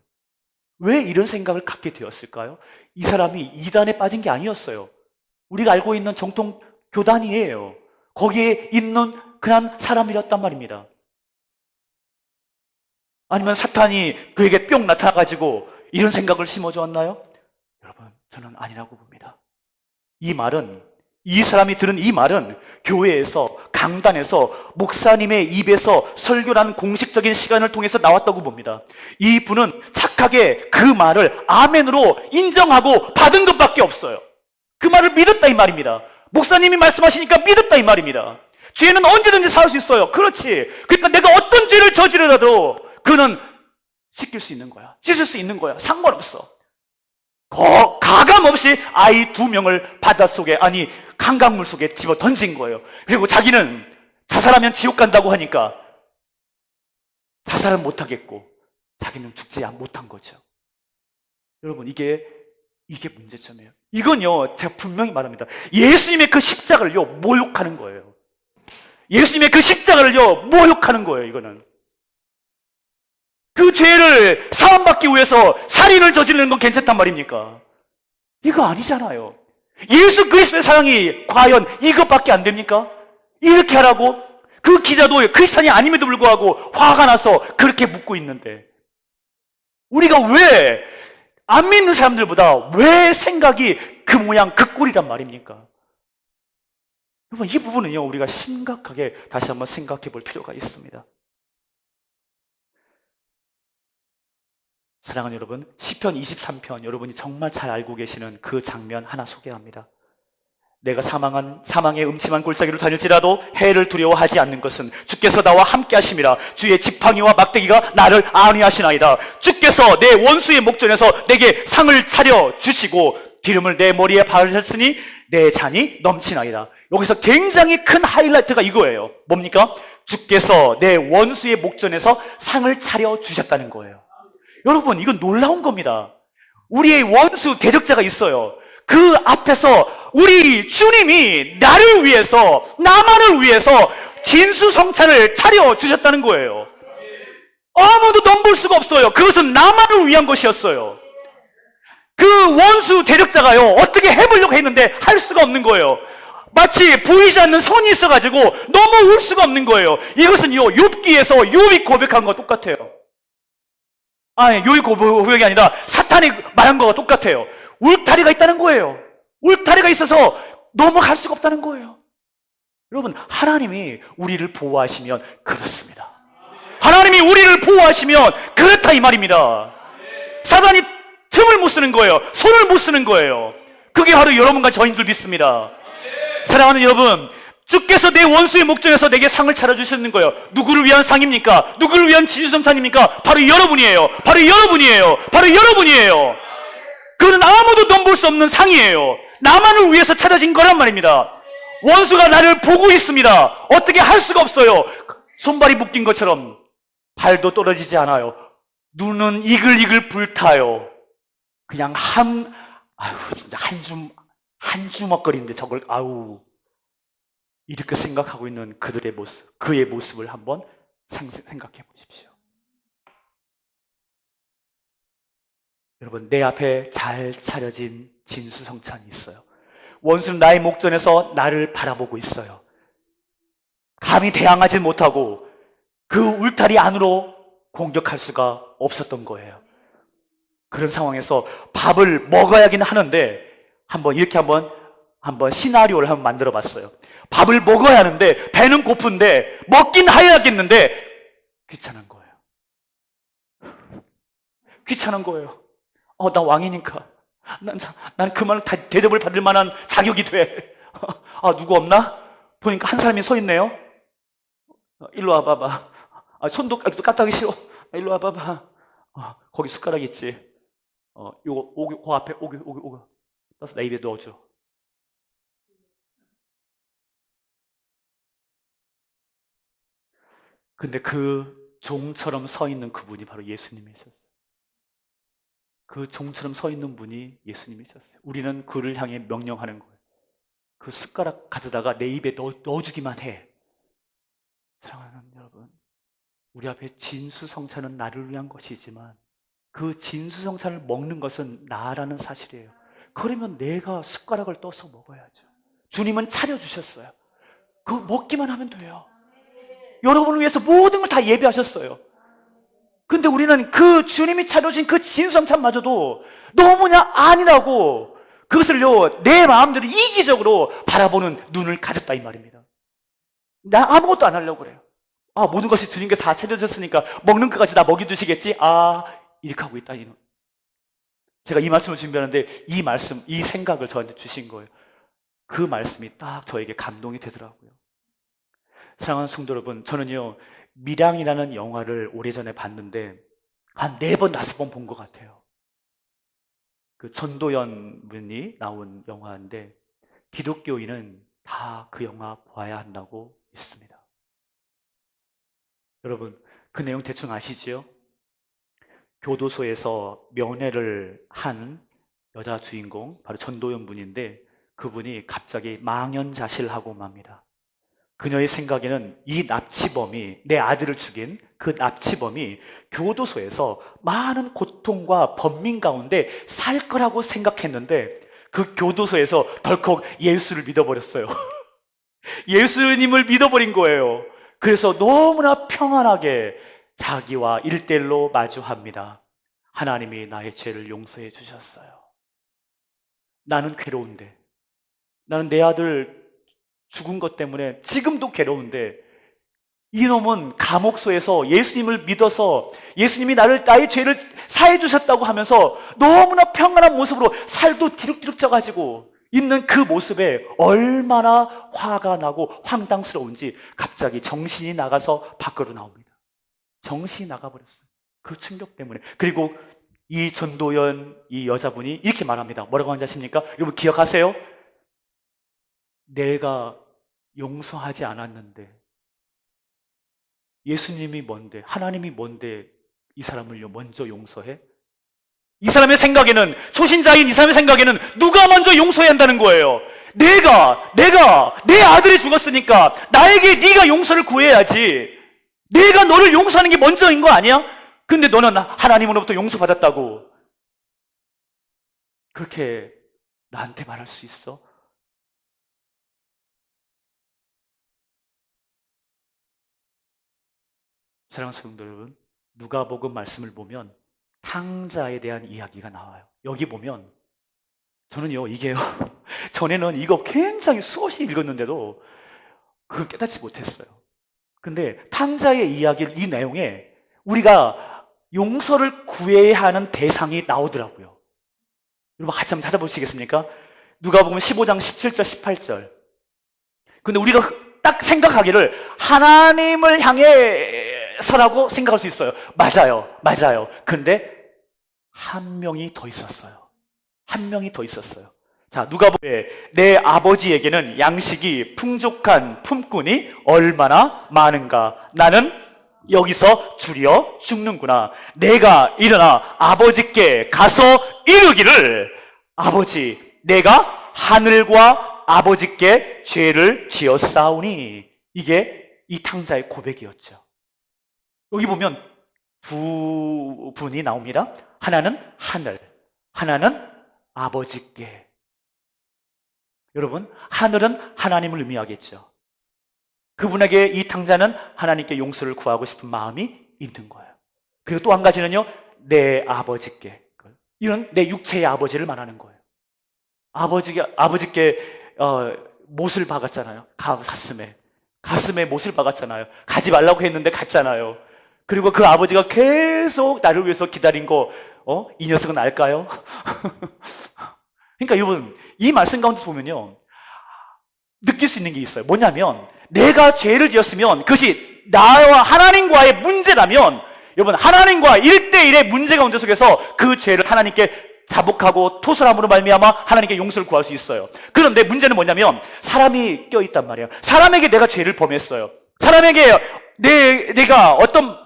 왜 이런 생각을 갖게 되었을까요? 이 사람이 이단에 빠진 게 아니었어요. 우리가 알고 있는 정통 교단이에요. 거기에 있는 그냥 사람이었단 말입니다. 아니면 사탄이 그에게 뿅 나타나가지고 이런 생각을 심어주었나요? 여러분, 저는 아니라고 봅니다. 이 사람이 들은 이 말은 교회에서, 강단에서, 목사님의 입에서 설교라는 공식적인 시간을 통해서 나왔다고 봅니다. 이 분은 착하게 그 말을 아멘으로 인정하고 받은 것밖에 없어요. 그 말을 믿었다 이 말입니다. 목사님이 말씀하시니까 믿었다 이 말입니다. 죄는 언제든지 살 수 있어요. 그렇지. 그러니까 내가 어떤 죄를 저지르라도 그는 씻길 수 있는 거야. 씻을 수 있는 거야. 상관없어. 가감없이 아이 2명을 바닷속에, 강강물 속에 집어 던진 거예요. 그리고 자기는 자살하면 지옥 간다고 하니까 자살은 못하겠고 자기는 죽지 못한 거죠. 여러분, 이게 문제점이에요. 이건요, 제가 분명히 말합니다. 예수님의 그 십자가를요, 모욕하는 거예요. 예수님의 그 십자가를요, 모욕하는 거예요, 이거는. 그 죄를 사함받기 위해서 살인을 저지르는 건 괜찮단 말입니까? 이거 아니잖아요. 예수 그리스도의 사랑이 과연 이것밖에 안 됩니까? 이렇게 하라고? 그 기자도 크리스찬이 아님에도 불구하고 화가 나서 그렇게 묻고 있는데 우리가 왜 안 믿는 사람들보다 왜 생각이 그 모양 그 꼴이란 말입니까? 여러분, 이 부분은요, 우리가 심각하게 다시 한번 생각해 볼 필요가 있습니다. 사랑하는 여러분, 시편 23편 여러분이 정말 잘 알고 계시는 그 장면 하나 소개합니다. 내가 사망의 음침한 골짜기로 다닐지라도 해를 두려워하지 않는 것은 주께서 나와 함께 하심이라. 주의 지팡이와 막대기가 나를 안위하시나이다. 주께서 내 원수의 목전에서 내게 상을 차려 주시고 기름을 내 머리에 바르셨으니 내 잔이 넘치나이다. 여기서 굉장히 큰 하이라이트가 이거예요. 뭡니까? 주께서 내 원수의 목전에서 상을 차려 주셨다는 거예요. 여러분, 이건 놀라운 겁니다. 우리의 원수 대적자가 있어요. 그 앞에서 우리 주님이 나를 위해서, 나만을 위해서 진수성찬을 차려주셨다는 거예요. 아무도 넘볼 수가 없어요. 그것은 나만을 위한 것이었어요. 그 원수 대적자가요, 어떻게 해보려고 했는데 할 수가 없는 거예요. 마치 보이지 않는 선이 있어가지고 넘어올 수가 없는 거예요. 이것은요, 욥기에서 욥이 고백한 거와 똑같아요. 아니, 욥이 고백이 아니라 사탄이 말한 거와 똑같아요. 울타리가 있다는 거예요. 울타리가 있어서 넘어갈 수가 없다는 거예요. 여러분, 하나님이 우리를 보호하시면 그렇습니다. 하나님이 우리를 보호하시면 그렇다 이 말입니다. 사단이 틈을 못 쓰는 거예요. 손을 못 쓰는 거예요. 그게 바로 여러분과 저희들 믿습니다. 사랑하는 여러분, 주께서 내 원수의 목전에서 내게 상을 차려주시는 거예요. 누구를 위한 상입니까? 누구를 위한 진수성찬입니까? 바로 여러분이에요. 바로 여러분이에요. 바로 여러분이에요. 그는 아무도 넘볼 수 없는 상이에요. 나만을 위해서 차려진 거란 말입니다. 원수가 나를 보고 있습니다. 어떻게 할 수가 없어요. 손발이 묶인 것처럼 발도 떨어지지 않아요. 눈은 이글이글 불타요. 그냥 진짜 한 주먹거리는데 저걸, 이렇게 생각하고 있는 그들의 모습, 그의 모습을 한번 생각해 보십시오. 여러분, 내 앞에 잘 차려진 진수성찬이 있어요. 원수는 나의 목전에서 나를 바라보고 있어요. 감히 대항하지 못하고 그 울타리 안으로 공격할 수가 없었던 거예요. 그런 상황에서 밥을 먹어야긴 하는데 이렇게 한번 시나리오를 한번 만들어 봤어요. 밥을 먹어야 하는데 배는 고픈데 먹긴 해야겠는데 귀찮은 거예요. 귀찮은 거예요. 나 왕이니까. 난 그 말을 다 대접을 받을 만한 자격이 돼. 누구 없나? 보니까 한 사람이 서 있네요. 일로 와봐봐. 손도 까딱하기 싫어. 일로 와봐봐. 거기 숟가락 있지. 요거, 그 앞에, 오기. 떠서 내 입에 넣어줘. 근데 그 종처럼 서 있는 그분이 바로 예수님이셨어요. 그 종처럼 서 있는 분이 예수님이셨어요. 우리는 그를 향해 명령하는 거예요. 그 숟가락 가져다가 내 입에 넣어주기만 해. 사랑하는 여러분, 우리 앞에 진수성찬은 나를 위한 것이지만 그 진수성찬을 먹는 것은 나라는 사실이에요. 그러면 내가 숟가락을 떠서 먹어야죠. 주님은 차려주셨어요. 그거 먹기만 하면 돼요. 여러분을 위해서 모든 걸 다 예배하셨어요. 근데 우리는 그 주님이 차려주신 그 진수성찬마저도 너무나 아니라고 그것을요, 내 마음대로 이기적으로 바라보는 눈을 가졌다 이 말입니다. 나 아무것도 안 하려고 그래요. 모든 것이 주님께서 다 차려줬으니까 먹는 것까지 다 먹여주시겠지? 이렇게 하고 있다. 제가 이 말씀을 준비하는데 이 생각을 저한테 주신 거예요. 그 말씀이 딱 저에게 감동이 되더라고요. 사랑하는 성도 여러분, 저는요, 밀양이라는 영화를 오래전에 봤는데 한 4번, 5번 본 것 같아요. 그 전도연 분이 나온 영화인데 기독교인은 다 그 영화 봐야 한다고 믿습니다. 여러분, 그 내용 대충 아시지요? 교도소에서 면회를 한 여자 주인공, 바로 전도연 분인데 그분이 갑자기 망연자실하고 맙니다. 그녀의 생각에는 이 납치범이, 내 아들을 죽인 그 납치범이 교도소에서 많은 고통과 번민 가운데 살 거라고 생각했는데 그 교도소에서 덜컥 예수를 믿어버렸어요. 예수님을 믿어버린 거예요. 그래서 너무나 평안하게 자기와 1대1로 마주합니다. 하나님이 나의 죄를 용서해 주셨어요. 나는 괴로운데, 나는 내 아들 죽은 것 때문에 지금도 괴로운데 이놈은 감옥소에서 예수님을 믿어서 예수님이 나의 죄를 사해 주셨다고 하면서 너무나 평안한 모습으로 살도 디룩디룩 쪄가지고 있는 그 모습에 얼마나 화가 나고 황당스러운지 갑자기 정신이 나가서 밖으로 나옵니다. 정신이 나가버렸어요. 그 충격 때문에. 그리고 이 전도연 이 여자분이 이렇게 말합니다. 뭐라고 하는지 아십니까? 여러분 기억하세요? 내가 용서하지 않았는데 예수님이 뭔데, 하나님이 뭔데 이 사람을 먼저 용서해? 이 사람의 생각에는, 초신자인 이 사람의 생각에는 누가 먼저 용서해야 한다는 거예요. 내가 내 아들이 죽었으니까 나에게 네가 용서를 구해야지. 내가 너를 용서하는 게 먼저인 거 아니야? 근데 너는 하나님으로부터 용서받았다고 그렇게 나한테 말할 수 있어? 사랑하는 성도 여러분, 누가복음 말씀을 보면 탕자에 대한 이야기가 나와요. 여기 보면 저는요 이게요 전에는 이거 굉장히 수없이 읽었는데도 그걸 깨닫지 못했어요. 근데 탕자의 이야기 이 내용에 우리가 용서를 구해야 하는 대상이 나오더라고요. 여러분 같이 한번 찾아보시겠습니까? 누가복음 15장 17절 18절. 근데 우리가 딱 생각하기를 하나님을 향해서라고 생각할 수 있어요. 맞아요. 근데 한 명이 더 있었어요. 한 명이 더 있었어요. 자, 누가복음에 내 아버지에게는 양식이 풍족한 품꾼이 얼마나 많은가. 나는 여기서 줄여 죽는구나. 내가 일어나 아버지께 가서 이르기를 아버지, 내가 하늘과 아버지께 죄를 지었사오니. 이게 이 탕자의 고백이었죠. 여기 보면 두 분이 나옵니다. 하나는 하늘, 하나는 아버지께. 여러분, 하늘은 하나님을 의미하겠죠. 그분에게 이 탕자는 하나님께 용서를 구하고 싶은 마음이 있는 거예요. 그리고 또 한 가지는요, 내 아버지께. 이런 내 육체의 아버지를 말하는 거예요. 아버지께 못을 박았잖아요. 가슴에 못을 박았잖아요. 가지 말라고 했는데 갔잖아요. 그리고 그 아버지가 계속 나를 위해서 기다린 거, 이 녀석은 알까요? 그러니까 여러분, 이 말씀 가운데 보면요, 느낄 수 있는 게 있어요. 뭐냐면, 내가 죄를 지었으면 그것이 나와 하나님과의 문제라면, 여러분, 하나님과 1대1의 문제 가운데 속에서 그 죄를 하나님께 자복하고 토설함으로 말미암아 하나님께 용서를 구할 수 있어요. 그런데 문제는 뭐냐면, 사람이 껴있단 말이에요. 사람에게 내가 죄를 범했어요. 사람에게 내가 어떤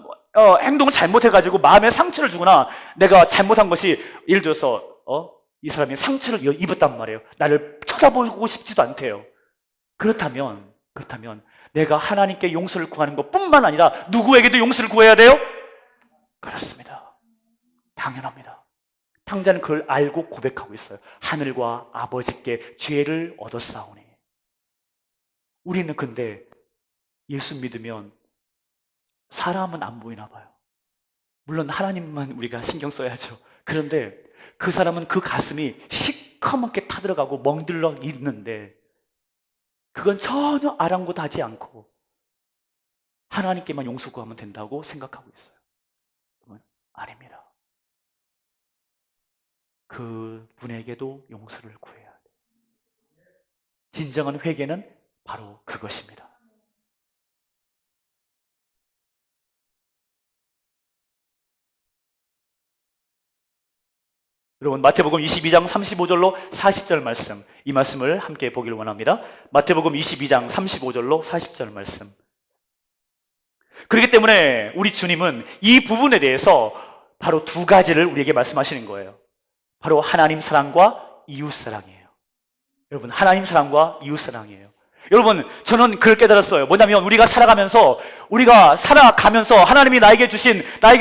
행동을 잘못해가지고 마음에 상처를 주거나 내가 잘못한 것이 예를 들어서 이 사람이 상처를 입었단 말이에요. 나를 쳐다보고 싶지도 않대요. 그렇다면 내가 하나님께 용서를 구하는 것뿐만 아니라 누구에게도 용서를 구해야 돼요? 그렇습니다. 당연합니다. 탕자는 그걸 알고 고백하고 있어요. 하늘과 아버지께 죄를 얻었사오니. 우리는 근데 예수 믿으면 사람은 안 보이나 봐요. 물론 하나님만 우리가 신경 써야죠. 그런데 그 사람은 그 가슴이 시커멓게 타들어가고 멍들러 있는데 그건 전혀 아랑곳하지 않고 하나님께만 용서 구하면 된다고 생각하고 있어요. 아닙니다. 그 분에게도 용서를 구해야 돼요. 진정한 회개는 바로 그것입니다. 여러분, 마태복음 22장 35절로 40절 말씀, 이 말씀을 함께 보기를 원합니다. 마태복음 22장 35절로 40절 말씀. 그렇기 때문에 우리 주님은 이 부분에 대해서 바로 두 가지를 우리에게 말씀하시는 거예요. 바로 하나님 사랑과 이웃 사랑이에요. 여러분, 하나님 사랑과 이웃 사랑이에요. 여러분, 저는 그걸 깨달았어요. 뭐냐면 우리가 살아가면서 하나님이 나에게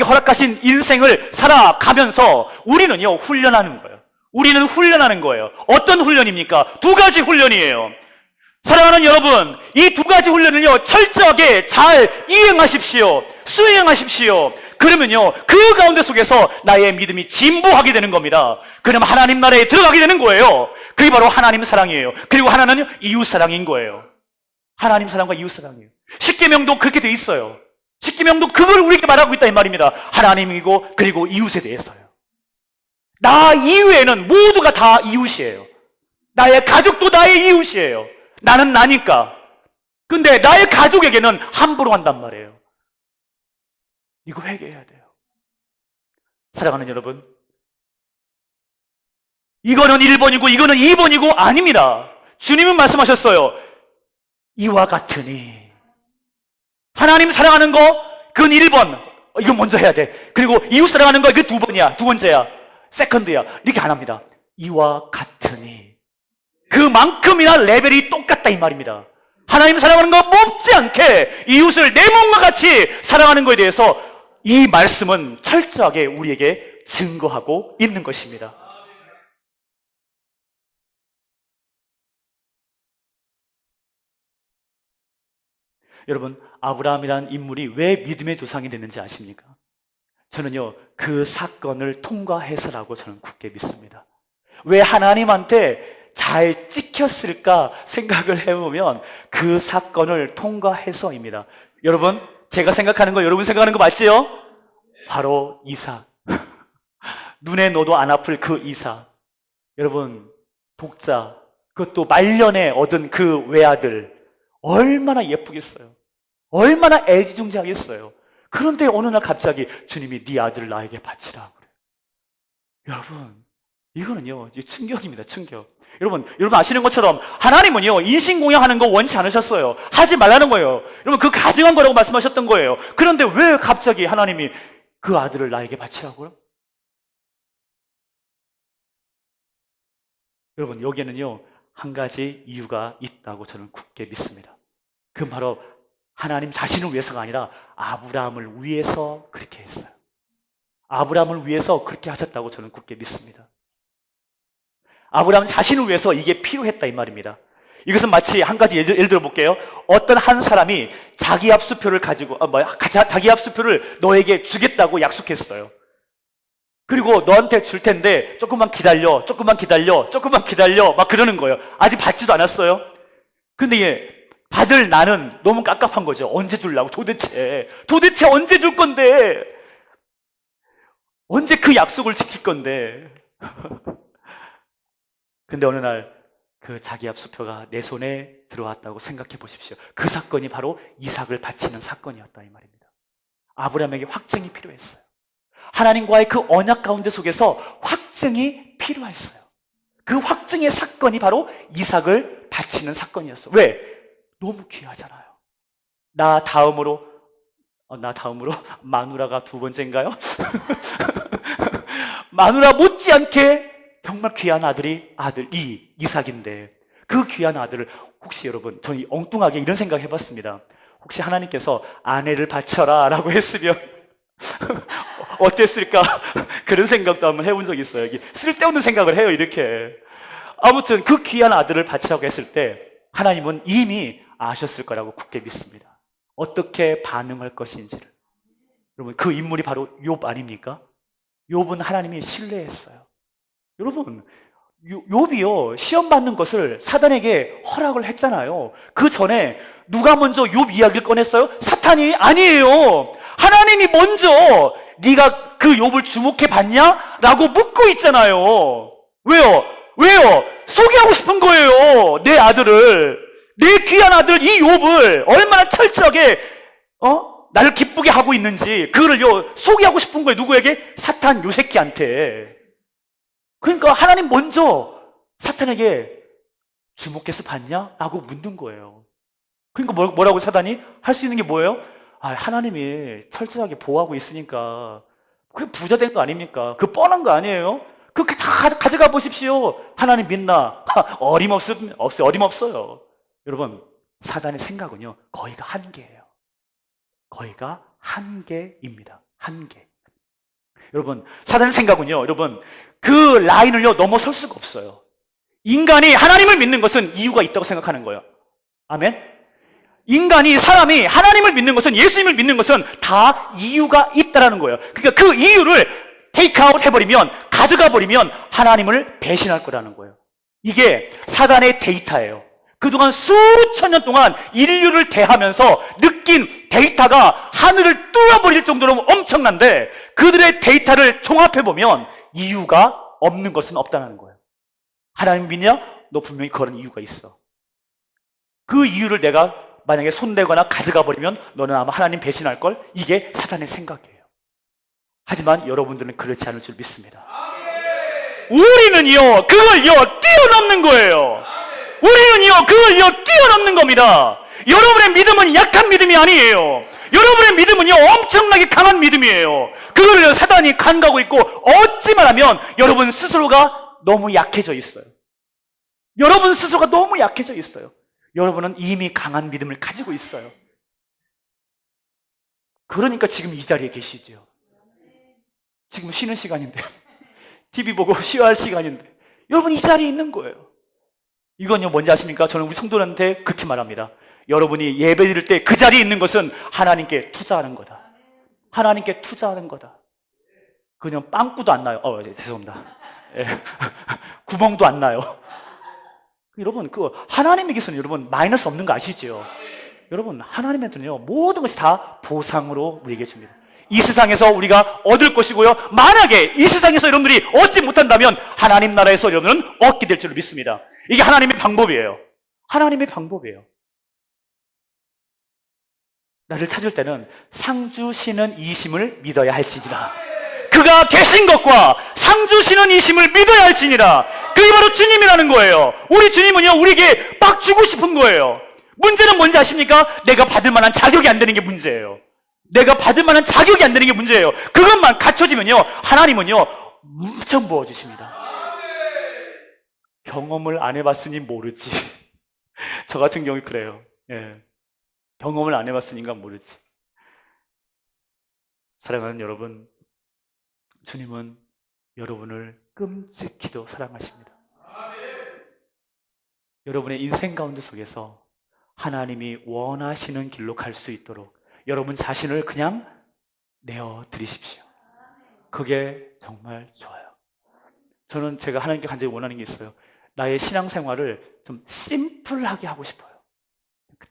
허락하신 인생을 살아가면서 우리는요, 훈련하는 거예요. 우리는 훈련하는 거예요. 어떤 훈련입니까? 두 가지 훈련이에요. 사랑하는 여러분, 이 두 가지 훈련을요, 철저하게 잘 이행하십시오. 수행하십시오. 그러면요, 그 가운데 속에서 나의 믿음이 진보하게 되는 겁니다. 그러면 하나님 나라에 들어가게 되는 거예요. 그게 바로 하나님 사랑이에요. 그리고 하나는 이웃 사랑인 거예요. 하나님 사랑과 이웃 사랑이에요. 쉽게 십계명도 그렇게 돼 있어요. 십계명도 그걸 우리에게 말하고 있다 이 말입니다. 하나님이고 그리고 이웃에 대해서요. 나 이외에는 모두가 다 이웃이에요. 나의 가족도 나의 이웃이에요. 나는 나니까. 근데 나의 가족에게는 함부로 한단 말이에요. 이거 회개해야 돼요. 사랑하는 여러분, 이거는 1번이고 이거는 2번이고 아닙니다. 주님은 말씀하셨어요. 이와 같으니 하나님 사랑하는 거 그건 1번, 이거 먼저 해야 돼. 그리고 이웃 사랑하는 거 그게 2번이야, 두 번째야, 세컨드야. 이렇게 안 합니다. 이와 같으니 그만큼이나 레벨이 똑같다 이 말입니다. 하나님 사랑하는 거 못지않게 이웃을 내 몸과 같이 사랑하는 것에 대해서 이 말씀은 철저하게 우리에게 증거하고 있는 것입니다. 여러분, 아브라함이라는 인물이 왜 믿음의 조상이 됐는지 아십니까? 저는요, 그 사건을 통과해서라고 저는 굳게 믿습니다. 왜 하나님한테 잘 찍혔을까 생각을 해보면 그 사건을 통과해서입니다. 여러분, 제가 생각하는 거 여러분 생각하는 거 맞지요? 바로 이삭. 눈에 넣어도 안 아플 그 이삭. 여러분, 독자, 그것도 말년에 얻은 그 외아들 얼마나 예쁘겠어요. 얼마나 애지중지하겠어요. 그런데 어느 날 갑자기 주님이 네 아들을 나에게 바치라 그래요. 여러분, 이거는요, 충격입니다. 충격. 여러분 아시는 것처럼 하나님은요, 인신공양하는 거 원치 않으셨어요. 하지 말라는 거예요. 여러분, 그 가증한 거라고 말씀하셨던 거예요. 그런데 왜 갑자기 하나님이 그 아들을 나에게 바치라고요? 여러분, 여기에는요, 한 가지 이유가 있다고 저는 굳게 믿습니다. 그건 바로 하나님 자신을 위해서가 아니라 아브라함을 위해서 그렇게 했어요. 아브라함을 위해서 그렇게 하셨다고 저는 굳게 믿습니다. 아브라함 자신을 위해서 이게 필요했다 이 말입니다. 이것은 마치 한 가지 예를 들어 볼게요. 어떤 한 사람이 자기 합수표를 가지고 자기 합수표를 너에게 주겠다고 약속했어요. 그리고 너한테 줄 텐데 조금만 기다려 막 그러는 거예요. 아직 받지도 않았어요. 근데 받을 나는 너무 깝깝한 거죠. 언제 주려고 도대체 언제 줄 건데, 언제 그 약속을 지킬 건데. 근데 어느 날 그 자기 합수표가 내 손에 들어왔다고 생각해 보십시오. 그 사건이 바로 이삭을 바치는 사건이었다 이 말입니다. 아브라함에게 확증이 필요했어요. 하나님과의 그 언약 가운데 속에서 확증이 필요했어요. 그 확증의 사건이 바로 이삭을 바치는 사건이었어요. 왜? 너무 귀하잖아요. 나 다음으로 마누라가 두 번째인가요? 마누라 못지않게 정말 귀한 아들이 이삭인데, 그 귀한 아들을 혹시 여러분, 저는 엉뚱하게 이런 생각 해봤습니다. 혹시 하나님께서 아내를 바쳐라 라고 했으면 어땠을까? 그런 생각도 한번 해본 적이 있어요. 쓸데없는 생각을 해요, 이렇게. 아무튼 그 귀한 아들을 바치라고 했을 때 하나님은 이미 아셨을 거라고 굳게 믿습니다. 어떻게 반응할 것인지를. 여러분, 그 인물이 바로 욥 아닙니까? 욥은 하나님이 신뢰했어요. 여러분, 욥이요, 시험 받는 것을 사단에게 허락을 했잖아요. 그 전에 누가 먼저 욥 이야기를 꺼냈어요? 사탄이 아니에요. 하나님이 먼저 네가 그 욥을 주목해 봤냐? 라고 묻고 있잖아요. 왜요? 소개하고 싶은 거예요. 내 아들을, 내 귀한 아들 이 욥을 얼마나 철저하게 나를 기쁘게 하고 있는지 그거를요 소개하고 싶은 거예요. 누구에게? 사탄 요 새끼한테. 그러니까 하나님 먼저 사탄에게 주목해서 봤냐? 라고 묻는 거예요. 그러니까 뭐라고 사단이 할 수 있는 게 뭐예요? 하나님이 철저하게 보호하고 있으니까 그게 부자 된 거 아닙니까? 그 뻔한 거 아니에요? 그렇게 다 가져가 보십시오. 하나님 믿나? 어림없어요. 여러분, 사단의 생각은요 거의가 한계예요. 거의가 한계입니다. 한계. 여러분, 사단의 생각은요, 여러분, 그 라인을요 넘어설 수가 없어요. 인간이 하나님을 믿는 것은 이유가 있다고 생각하는 거예요. 아멘? 사람이 하나님을 믿는 것은, 예수님을 믿는 것은 다 이유가 있다라는 거예요. 그러니까 그 이유를 테이크아웃 해버리면, 가져가 버리면 하나님을 배신할 거라는 거예요. 이게 사단의 데이터예요. 그동안 수천 년 동안 인류를 대하면서 느낀 낀 데이터가 하늘을 뚫어버릴 정도로 엄청난데 그들의 데이터를 종합해보면 이유가 없는 것은 없다는 거예요. 하나님 믿냐? 너 분명히 그런 이유가 있어. 그 이유를 내가 만약에 손대거나 가져가 버리면 너는 아마 하나님 배신할걸? 이게 사단의 생각이에요. 하지만 여러분들은 그렇지 않을 줄 믿습니다. 우리는요, 그걸요, 뛰어넘는 거예요. 우리는요, 그걸요, 뛰어넘는 겁니다. 여러분의 믿음은 약한 믿음이 아니에요. 여러분의 믿음은요, 엄청나게 강한 믿음이에요. 그거를 사단이 간과하고 있고, 어찌 말하면 여러분 스스로가 너무 약해져 있어요. 여러분 스스로가 너무 약해져 있어요. 여러분은 이미 강한 믿음을 가지고 있어요. 그러니까 지금 이 자리에 계시죠. 지금 쉬는 시간인데, TV 보고 쉬어야 할 시간인데, 여러분 이 자리에 있는 거예요. 이건요, 뭔지 아십니까? 저는 우리 성도들한테 그렇게 말합니다. 여러분이 예배 드릴 때 그 자리에 있는 것은 하나님께 투자하는 거다. 하나님께 투자하는 거다. 그냥 빵꾸도 안 나요. 죄송합니다. 예. 구멍도 안 나요. 여러분, 하나님에게서는 여러분 마이너스 없는 거 아시죠? 여러분, 하나님한테는요, 모든 것이 다 보상으로 우리에게 줍니다. 이 세상에서 우리가 얻을 것이고요. 만약에 이 세상에서 여러분들이 얻지 못한다면 하나님 나라에서 여러분은 얻게 될 줄 믿습니다. 이게 하나님의 방법이에요. 하나님의 방법이에요. 나를 찾을 때는 상 주시는 이심을 믿어야 할지니라. 그가 계신 것과 상 주시는 이심을 믿어야 할지니라. 그게 바로 주님이라는 거예요. 우리 주님은요, 우리에게 막 주고 싶은 거예요. 문제는 뭔지 아십니까? 내가 받을 만한 자격이 안 되는 게 문제예요. 내가 받을 만한 자격이 안 되는 게 문제예요. 그것만 갖춰지면요, 하나님은요, 엄청 부어주십니다. 경험을 안 해봤으니 모르지. 저 같은 경우 그래요. 예. 경험을 안 해봤으니까 모르지. 사랑하는 여러분, 주님은 여러분을 끔찍히도 사랑하십니다. 여러분의 인생 가운데 속에서 하나님이 원하시는 길로 갈 수 있도록 여러분 자신을 그냥 내어드리십시오. 그게 정말 좋아요. 저는 제가 하나님께 간절히 원하는 게 있어요. 나의 신앙생활을 좀 심플하게 하고 싶어요.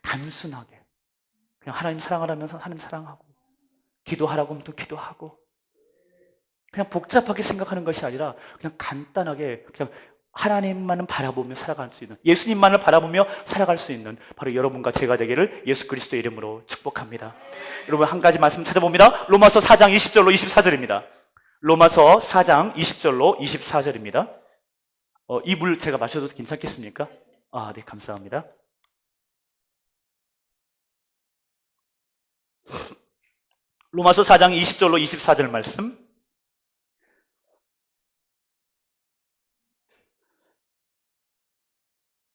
단순하게. 그냥 하나님 사랑하라면서 하나님 사랑하고, 기도하라고 하면 또 기도하고, 그냥 복잡하게 생각하는 것이 아니라 그냥 간단하게 그냥 하나님만을 바라보며 살아갈 수 있는, 예수님만을 바라보며 살아갈 수 있는 바로 여러분과 제가 되기를 예수 그리스도의 이름으로 축복합니다. 여러분, 한 가지 말씀 찾아봅니다. 로마서 4장 20절로 24절입니다. 로마서 4장 20절로 24절입니다. 이 물 제가 마셔도 괜찮겠습니까? 네, 감사합니다. 로마서 4장 20절로 24절 말씀.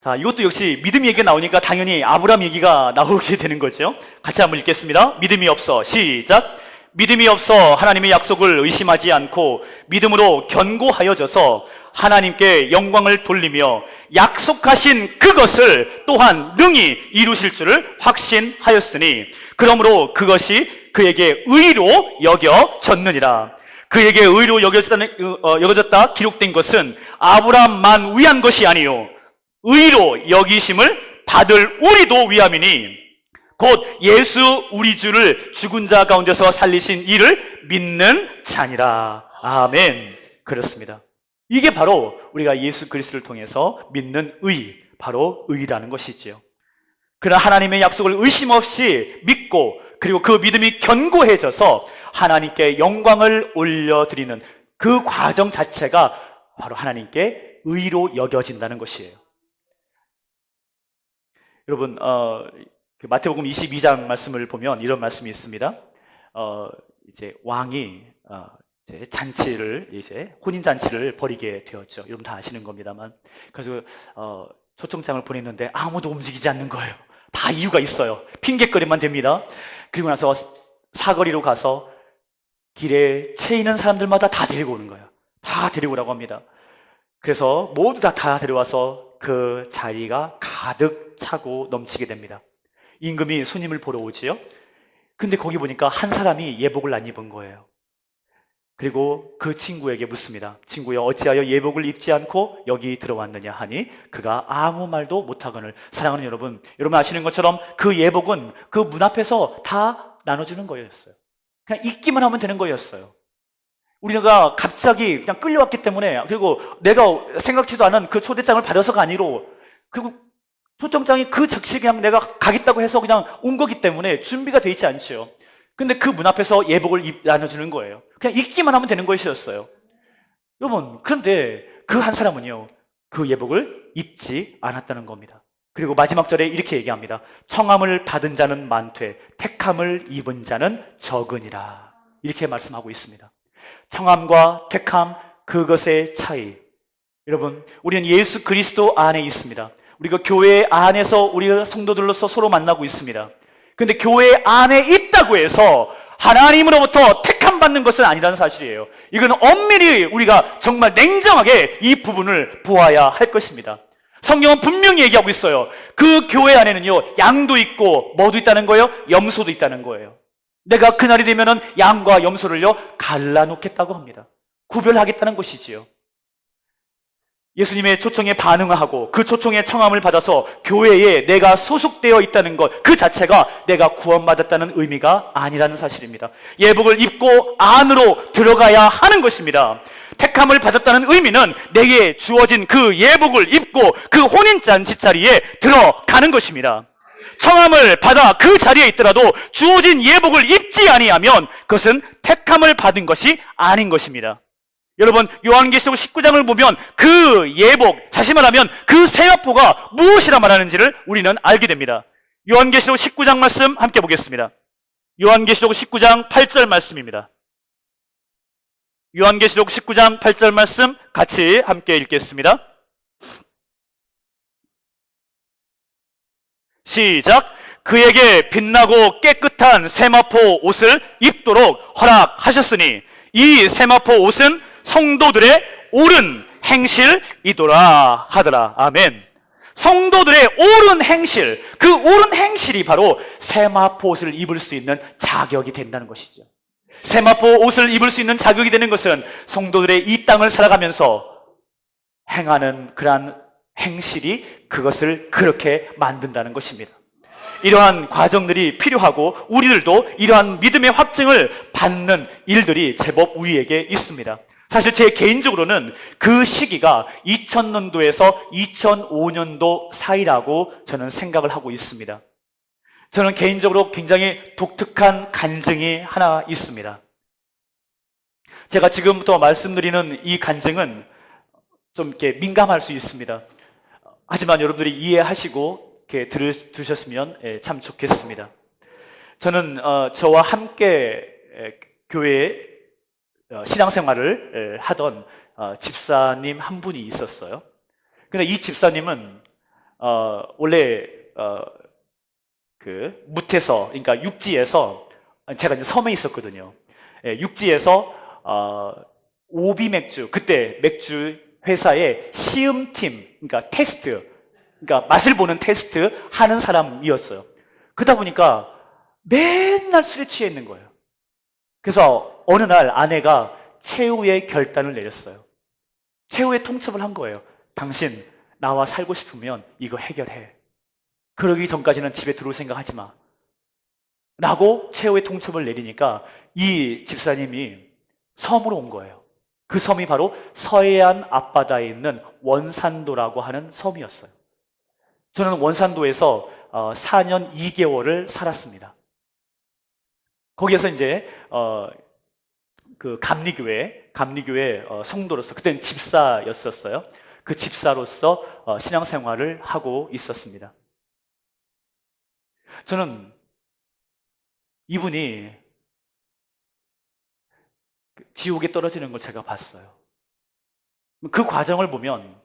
자, 이것도 역시 믿음 얘기가 나오니까 당연히 아브라함 얘기가 나오게 되는 거죠. 같이 한번 읽겠습니다. 믿음이 없어. 시작. 믿음이 없어 하나님의 약속을 의심하지 않고 믿음으로 견고하여져서 하나님께 영광을 돌리며 약속하신 그것을 또한 능히 이루실 줄을 확신하였으니 그러므로 그것이 그에게 의로 여겨졌느니라. 그에게 의로 여겨졌다 기록된 것은 아브라함만 위한 것이 아니요 의로 여기심을 받을 우리도 위함이니 곧 예수 우리 주를 죽은 자 가운데서 살리신 이를 믿는 자니라. 아멘. 그렇습니다. 이게 바로 우리가 예수 그리스도를 통해서 믿는 의, 바로 의라는 것이지요. 그러나 하나님의 약속을 의심 없이 믿고 그리고 그 믿음이 견고해져서 하나님께 영광을 올려드리는 그 과정 자체가 바로 하나님께 의로 여겨진다는 것이에요. 여러분, 마태복음 22장 말씀을 보면 이런 말씀이 있습니다. 이제 왕이 이제 잔치를 혼인 잔치를 벌이게 되었죠. 여러분 다 아시는 겁니다만, 그래서 초청장을 보냈는데 아무도 움직이지 않는 거예요. 다 이유가 있어요. 핑계거리만 됩니다. 그리고 나서 사거리로 가서 길에 채이는 사람들마다 다 데리고 오는 거예요. 다 데리고 오라고 합니다. 그래서 모두 다 데려와서 그 자리가 가득 차고 넘치게 됩니다. 임금이 손님을 보러 오지요. 근데 거기 보니까 한 사람이 예복을 안 입은 거예요. 그리고 그 친구에게 묻습니다. 친구여, 어찌하여 예복을 입지 않고 여기 들어왔느냐 하니 그가 아무 말도 못하거늘. 사랑하는 여러분, 여러분 아시는 것처럼 그 예복은 그 문 앞에서 다 나눠주는 거였어요. 그냥 입기만 하면 되는 거였어요. 우리가 갑자기 그냥 끌려왔기 때문에, 그리고 내가 생각지도 않은 그 초대장을 받아서가 아니로, 그리고 초청장이 그 즉시 그냥 내가 가겠다고 해서 그냥 온 거기 때문에 준비가 돼 있지 않죠. 근데 그 문 앞에서 예복을 나눠주는 거예요. 그냥 입기만 하면 되는 것이었어요. 여러분, 그런데 그 한 사람은요, 그 예복을 입지 않았다는 겁니다. 그리고 마지막 절에 이렇게 얘기합니다. 청함을 받은 자는 많되 택함을 입은 자는 적으니라. 이렇게 말씀하고 있습니다. 청함과 택함, 그것의 차이. 여러분, 우리는 예수 그리스도 안에 있습니다. 우리가 교회 안에서 우리가 성도들로서 서로 만나고 있습니다. 근데 교회 안에 있다고 해서 하나님으로부터 택함 받는 것은 아니라는 사실이에요. 이건 엄밀히 우리가 정말 냉정하게 이 부분을 보아야 할 것입니다. 성경은 분명히 얘기하고 있어요. 그 교회 안에는요, 양도 있고 뭐도 있다는 거예요? 염소도 있다는 거예요. 내가 그날이 되면은 양과 염소를요 갈라놓겠다고 합니다. 구별하겠다는 것이지요. 예수님의 초청에 반응하고 그 초청의 청함을 받아서 교회에 내가 소속되어 있다는 것, 그 자체가 내가 구원받았다는 의미가 아니라는 사실입니다. 예복을 입고 안으로 들어가야 하는 것입니다. 택함을 받았다는 의미는 내게 주어진 그 예복을 입고 그 혼인잔치 자리에 들어가는 것입니다. 청함을 받아 그 자리에 있더라도 주어진 예복을 입지 아니하면 그것은 택함을 받은 것이 아닌 것입니다. 여러분, 요한계시록 19장을 보면 그 예복, 다시 말하면 그 세마포가 무엇이라 말하는지를 우리는 알게 됩니다. 요한계시록 19장 말씀 함께 보겠습니다. 요한계시록 19장 8절 말씀입니다. 요한계시록 19장 8절 말씀 같이 함께 읽겠습니다. 시작. 그에게 빛나고 깨끗한 세마포 옷을 입도록 허락하셨으니 이 세마포 옷은 성도들의 옳은 행실이더라 하더라. 아멘. 성도들의 옳은 행실, 그 옳은 행실이 바로 세마포 옷을 입을 수 있는 자격이 된다는 것이죠. 세마포 옷을 입을 수 있는 자격이 되는 것은 성도들의 이 땅을 살아가면서 행하는 그러한 행실이 그것을 그렇게 만든다는 것입니다. 이러한 과정들이 필요하고 우리들도 이러한 믿음의 확증을 받는 일들이 제법 우리에게 있습니다. 사실 제 개인적으로는 그 시기가 2000년도에서 2005년도 사이라고 저는 생각을 하고 있습니다. 저는 개인적으로 굉장히 독특한 간증이 하나 있습니다. 제가 지금부터 말씀드리는 이 간증은 좀 이렇게 민감할 수 있습니다. 하지만 여러분들이 이해하시고 이렇게 들으셨으면 참 좋겠습니다. 저는 저와 함께 교회에 신앙생활을 하던 집사님 한 분이 있었어요. 근데 이 집사님은 원래 그 무태서, 그러니까 육지에서, 제가 이제 섬에 있었거든요. 육지에서 오비 맥주, 그때 맥주 회사의 시음팀, 그러니까 테스트, 그러니까 맛을 보는 테스트 하는 사람이었어요. 그러다 보니까 맨날 술에 취해 있는 거예요. 그래서 어느 날 아내가 최후의 결단을 내렸어요. 최후의 통첩을 한 거예요. 당신 나와 살고 싶으면 이거 해결해. 그러기 전까지는 집에 들어올 생각 하지 마. 라고 최후의 통첩을 내리니까 이 집사님이 섬으로 온 거예요. 그 섬이 바로 서해안 앞바다에 있는 원산도라고 하는 섬이었어요. 저는 원산도에서 4년 2개월을 살았습니다. 거기에서 이제 그 감리교회 성도로서, 그때는 집사였었어요. 그 집사로서 신앙생활을 하고 있었습니다. 저는 이분이 지옥에 떨어지는 걸 제가 봤어요. 그 과정을 보면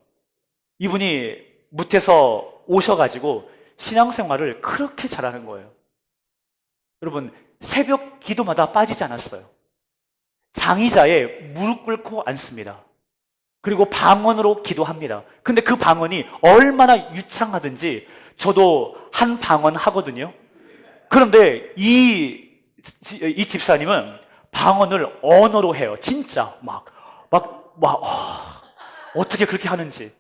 이분이 무태서 오셔가지고 신앙생활을 그렇게 잘하는 거예요. 여러분, 새벽 기도마다 빠지지 않았어요. 장의자에 무릎 꿇고 앉습니다. 그리고 방언으로 기도합니다. 근데 그 방언이 얼마나 유창하든지 저도 한 방언 하거든요. 그런데 이 집사님은 방언을 언어로 해요. 진짜 어떻게 그렇게 하는지.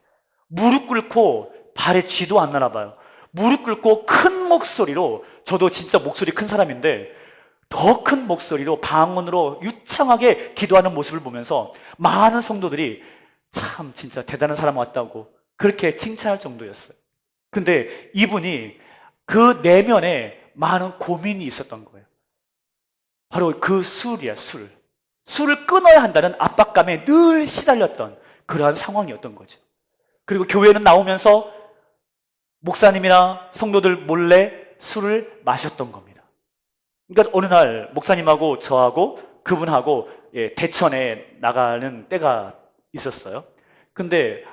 무릎 꿇고 발에 쥐도 안 나나 봐요. 무릎 꿇고 큰 목소리로, 저도 진짜 목소리 큰 사람인데 더 큰 목소리로 방언으로 유창하게 기도하는 모습을 보면서 많은 성도들이 참 진짜 대단한 사람 왔다고 그렇게 칭찬할 정도였어요. 근데 이분이 그 내면에 많은 고민이 있었던 거예요. 바로 그 술이야, 술. 술을 끊어야 한다는 압박감에 늘 시달렸던 그러한 상황이었던 거죠. 그리고 교회는 나오면서 목사님이나 성도들 몰래 술을 마셨던 겁니다. 그러니까 어느 날 목사님하고 저하고 그분하고 대천에 나가는 때가 있었어요. 근데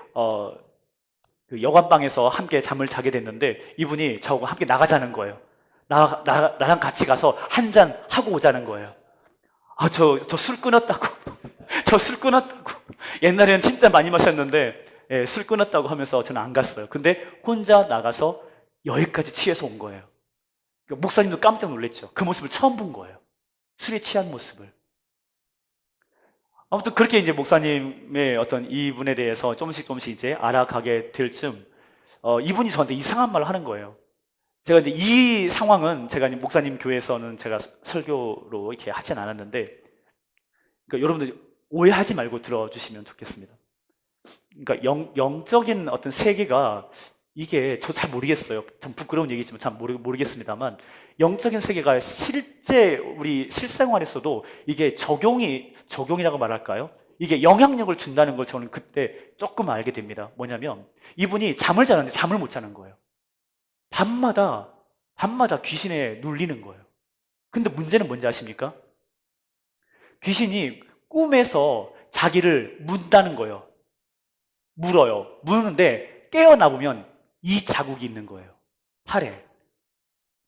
그 여관방에서 함께 잠을 자게 됐는데 이분이 저하고 함께 나가자는 거예요. 나랑 같이 가서 한 잔 하고 오자는 거예요. 저 술 끊었다고. 저 술 끊었다고. 옛날에는 진짜 많이 마셨는데 술 끊었다고 하면서 저는 안 갔어요. 근데 혼자 나가서 여기까지 취해서 온 거예요. 목사님도 깜짝 놀랐죠. 그 모습을 처음 본 거예요. 술에 취한 모습을. 아무튼 그렇게 이제 목사님의 어떤 이분에 대해서 조금씩 이제 알아가게 될 쯤, 이분이 저한테 이상한 말을 하는 거예요. 제가 이제 이 상황은 제가 이제 목사님 교회에서는 제가 설교로 이렇게 하진 않았는데, 그러니까 여러분들 오해하지 말고 들어주시면 좋겠습니다. 그러니까 영적인 어떤 세계가 이게 저 잘 모르겠어요. 참 부끄러운 얘기지만 참 모르겠습니다만 영적인 세계가 실제 우리 실생활에서도 이게 적용이라고 말할까요? 이게 영향력을 준다는 걸 저는 그때 조금 알게 됩니다. 뭐냐면 이분이 잠을 자는데 잠을 못 자는 거예요. 밤마다 귀신에 눌리는 거예요. 근데 문제는 뭔지 아십니까? 귀신이 꿈에서 자기를 문다는 거예요. 물어요. 무는데 깨어나 보면 이 자국이 있는 거예요. 팔에.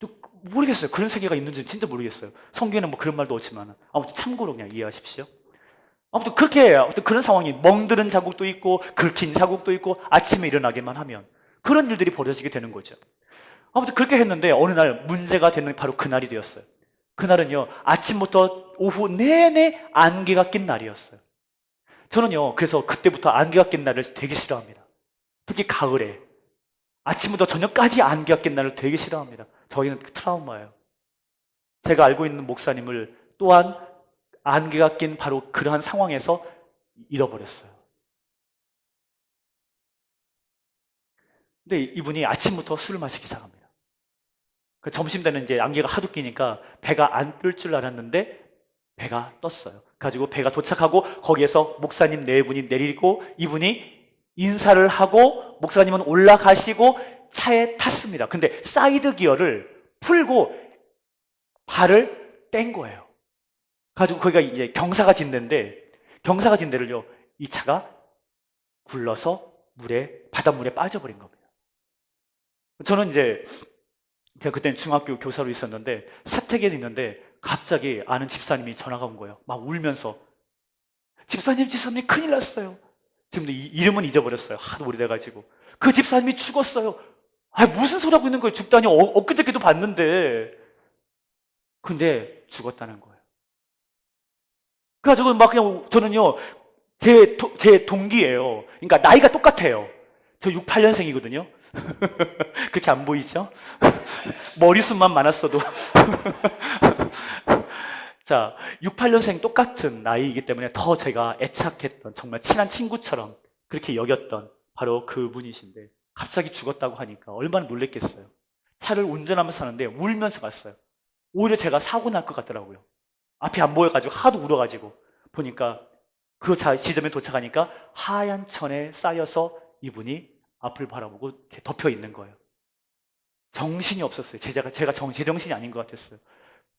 또 모르겠어요. 그런 세계가 있는지 진짜 모르겠어요. 성경에는 뭐 그런 말도 없지만 아무튼 참고로 그냥 이해하십시오. 아무튼 그렇게 그런 상황이 멍드는 자국도 있고 긁힌 자국도 있고 아침에 일어나기만 하면 그런 일들이 벌어지게 되는 거죠. 아무튼 그렇게 했는데 어느 날 문제가 되는 바로 그날이 되었어요. 그날은요 아침부터 오후 내내 안개가 낀 날이었어요. 저는요 그래서 그때부터 안개가 낀 날을 되게 싫어합니다. 특히 가을에 아침부터 저녁까지 안개가 낀 날을 되게 싫어합니다. 저희는 트라우마예요. 제가 알고 있는 목사님을 또한 안개가 낀 바로 그러한 상황에서 잃어버렸어요. 근데 이분이 아침부터 술을 마시기 시작합니다. 점심 때는 이제 안개가 하도 끼니까 배가 안 뜰 줄 알았는데 배가 떴어요. 가지고 배가 도착하고 거기에서 목사님 네 분이 내리고 이분이 인사를 하고 목사님은 올라가시고 차에 탔습니다. 근데 사이드 기어를 풀고 발을 뗀 거예요. 가지고 거기가 이제 경사가 진 데를요 이 차가 굴러서 바닷물에 빠져버린 겁니다. 저는 이제 제가 그때는 중학교 교사로 있었는데 사택에 있는데 갑자기 아는 집사님이 전화가 온 거예요. 막 울면서 집사님 큰일 났어요. 지금도 이름은 잊어버렸어요. 하도 오래돼가지고 그 집사님이 죽었어요. 무슨 소리 하고 있는 거예요. 죽다니 엊그저께도 봤는데. 근데 죽었다는 거예요. 그래가지고 막 그냥 저는요 제 동기예요. 그러니까 나이가 똑같아요. 저 68년생이거든요. 그렇게 안 보이죠? 머리숱만 많았어도. 자, 68년생 똑같은 나이이기 때문에 더 제가 애착했던 정말 친한 친구처럼 그렇게 여겼던 바로 그분이신데 갑자기 죽었다고 하니까 얼마나 놀랬겠어요. 차를 운전하면서 사는데 울면서 갔어요. 오히려 제가 사고 날 것 같더라고요. 앞이 안 보여가지고 하도 울어가지고 보니까 그 지점에 도착하니까 하얀 천에 쌓여서 이분이 앞을 바라보고 이렇게 덮여 있는 거예요. 정신이 없었어요. 제가 제 정신이 아닌 것 같았어요.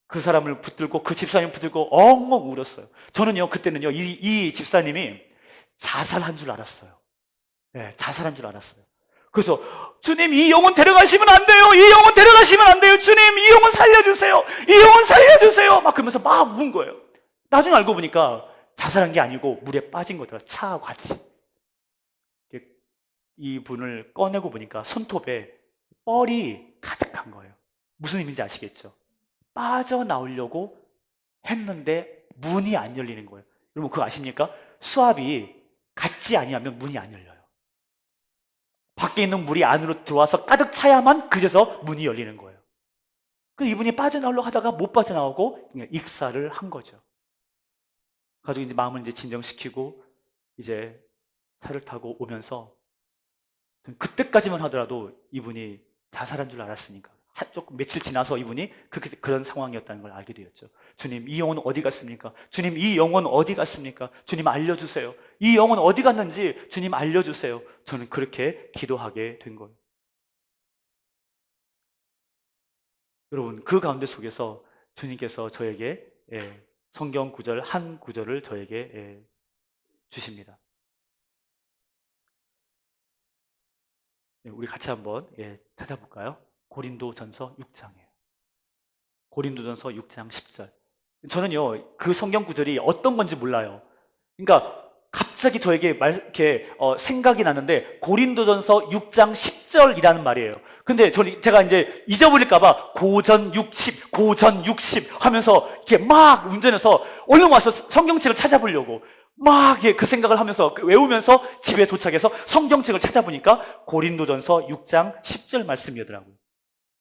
그 사람을 붙들고 그 집사님 붙들고 엉엉 울었어요. 저는요 그때는요 이 집사님이 자살한 줄 알았어요. 네, 자살한 줄 알았어요. 그래서 주님 이 영혼 데려가시면 안 돼요. 이 영혼 데려가시면 안 돼요. 주님 이 영혼 살려주세요. 이 영혼 살려주세요. 막 그러면서 막 운 거예요. 나중에 알고 보니까 자살한 게 아니고 물에 빠진 거더라고요. 차하고 같이. 이 분을 꺼내고 보니까 손톱에 뻘이 가득한 거예요. 무슨 의미인지 아시겠죠? 빠져나오려고 했는데 문이 안 열리는 거예요. 여러분 그거 아십니까? 수압이 같지 아니하면 문이 안 열려요. 밖에 있는 물이 안으로 들어와서 가득 차야만 그제서 문이 열리는 거예요. 그 이분이 빠져나오려고 하다가 못 빠져나오고 익사를 한 거죠. 가지고 이제 마음을 이제 진정시키고 이제 차를 타고 오면서 그때까지만 하더라도 이분이 자살한 줄 알았으니까 조금 며칠 지나서 이분이 그런 상황이었다는 걸 알게 되었죠. 주님, 이 영혼 어디 갔습니까? 주님, 이 영혼 어디 갔습니까? 주님 알려주세요. 이 영혼 어디 갔는지 주님 알려주세요. 저는 그렇게 기도하게 된 거예요. 여러분 그 가운데 속에서 주님께서 저에게 성경 구절 한 구절을 저에게 주십니다. 우리 같이 한번 찾아볼까요? 고린도전서 6장이에요. 고린도전서 6장 10절. 저는요 그 성경 구절이 어떤 건지 몰라요. 그러니까 갑자기 저에게 이렇게 생각이 났는데 고린도전서 6장 10절이라는 말이에요. 근데 제가 이제 잊어버릴까봐 고전 60, 고전 60 하면서 이렇게 막 운전해서 얼른 와서 성경책을 찾아보려고 막 그 생각을 하면서 외우면서 집에 도착해서 성경책을 찾아보니까 고린도전서 6장 10절 말씀이더라고요.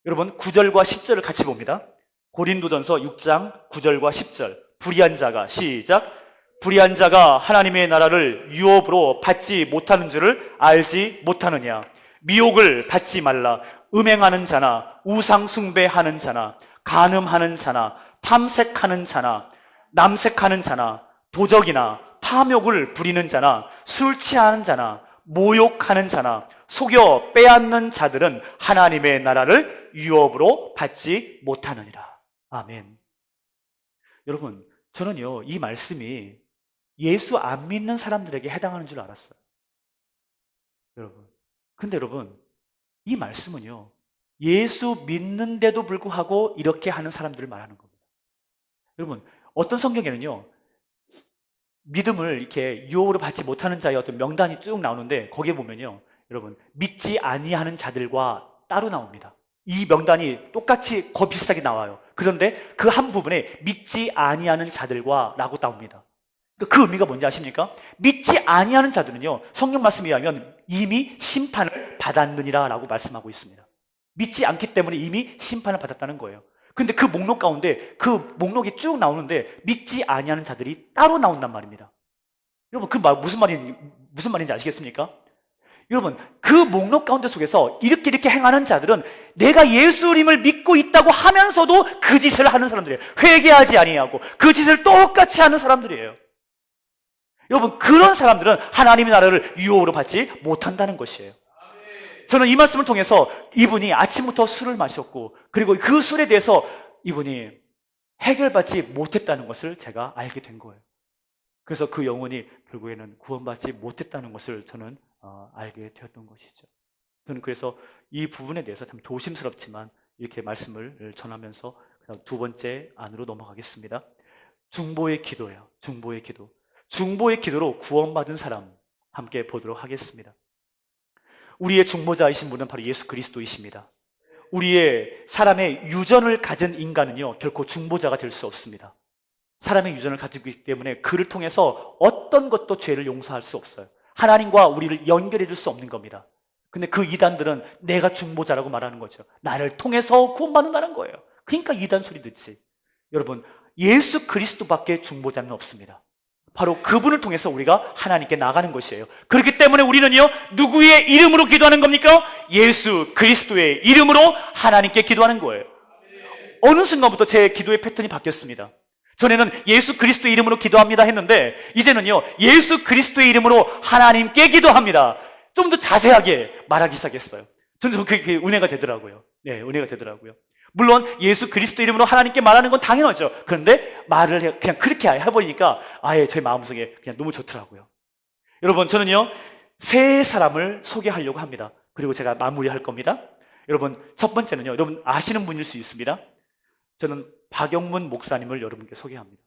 여러분 9절과 10절을 같이 봅니다. 고린도전서 6장 9절과 10절. 불의한 자가 시작. 불의한 자가 하나님의 나라를 유업으로 받지 못하는 줄을 알지 못하느냐. 미혹을 받지 말라. 음행하는 자나 우상 숭배하는 자나 간음하는 자나 탐색하는 자나 남색하는 자나 도적이나 탐욕을 부리는 자나 술 취하는 자나 모욕하는 자나 속여 빼앗는 자들은 하나님의 나라를 유업으로 받지 못하느니라. 아멘. 여러분 저는요 이 말씀이 예수 안 믿는 사람들에게 해당하는 줄 알았어요. 근데 여러분 이 말씀은요 예수 믿는데도 불구하고 이렇게 하는 사람들을 말하는 겁니다. 여러분 어떤 성경에는요 믿음을 이렇게 유혹으로 받지 못하는 자의 어떤 명단이 쭉 나오는데 거기에 보면요 여러분 믿지 아니하는 자들과 따로 나옵니다. 이 명단이 똑같이 거의 비슷하게 나와요. 그런데 그 한 부분에 믿지 아니하는 자들과 라고 나옵니다. 그 의미가 뭔지 아십니까? 믿지 아니하는 자들은요 성경 말씀에 의하면 이미 심판을 받았느니라 라고 말씀하고 있습니다. 믿지 않기 때문에 이미 심판을 받았다는 거예요. 근데 그 목록 가운데 그 목록이 쭉 나오는데 믿지 아니하는 자들이 따로 나온단 말입니다. 여러분 그 말 무슨 말인지 아시겠습니까? 여러분 그 목록 가운데 속에서 이렇게 행하는 자들은 내가 예수님을 믿고 있다고 하면서도 그 짓을 하는 사람들이에요. 회개하지 아니하고 그 짓을 똑같이 하는 사람들이에요. 여러분 그런 사람들은 하나님의 나라를 유혹으로 받지 못한다는 것이에요. 저는 이 말씀을 통해서 이분이 아침부터 술을 마셨고 그리고 그 술에 대해서 이분이 해결받지 못했다는 것을 제가 알게 된 거예요. 그래서 그 영혼이 결국에는 구원받지 못했다는 것을 저는 알게 되었던 것이죠. 저는 그래서 이 부분에 대해서 참 조심스럽지만 이렇게 말씀을 전하면서 두 번째 안으로 넘어가겠습니다. 중보의 기도예요. 중보의 기도. 중보의 기도로 구원받은 사람 함께 보도록 하겠습니다. 우리의 중보자이신 분은 바로 예수 그리스도이십니다. 우리의 사람의 유전을 가진 인간은요 결코 중보자가 될 수 없습니다. 사람의 유전을 가지고 있기 때문에 그를 통해서 어떤 것도 죄를 용서할 수 없어요. 하나님과 우리를 연결해 줄 수 없는 겁니다. 근데 그 이단들은 내가 중보자라고 말하는 거죠. 나를 통해서 구원받는다는 거예요. 그러니까 이단 소리 듣지. 여러분 예수 그리스도밖에 중보자는 없습니다. 바로 그분을 통해서 우리가 하나님께 나가는 것이에요. 그렇기 때문에 우리는요 누구의 이름으로 기도하는 겁니까? 예수 그리스도의 이름으로 하나님께 기도하는 거예요. 어느 순간부터 제 기도의 패턴이 바뀌었습니다. 전에는 예수 그리스도의 이름으로 기도합니다 했는데 이제는요 예수 그리스도의 이름으로 하나님께 기도합니다. 좀 더 자세하게 말하기 시작했어요. 저는 그게 은혜가 되더라고요. 네, 은혜가 되더라고요. 물론 예수 그리스도 이름으로 하나님께 말하는 건 당연하죠. 그런데 말을 그냥 그렇게 해버리니까 아예 제 마음속에 그냥 너무 좋더라고요. 여러분 저는요 세 사람을 소개하려고 합니다. 그리고 제가 마무리할 겁니다. 여러분 첫 번째는요 여러분 아시는 분일 수 있습니다. 저는 박영문 목사님을 여러분께 소개합니다.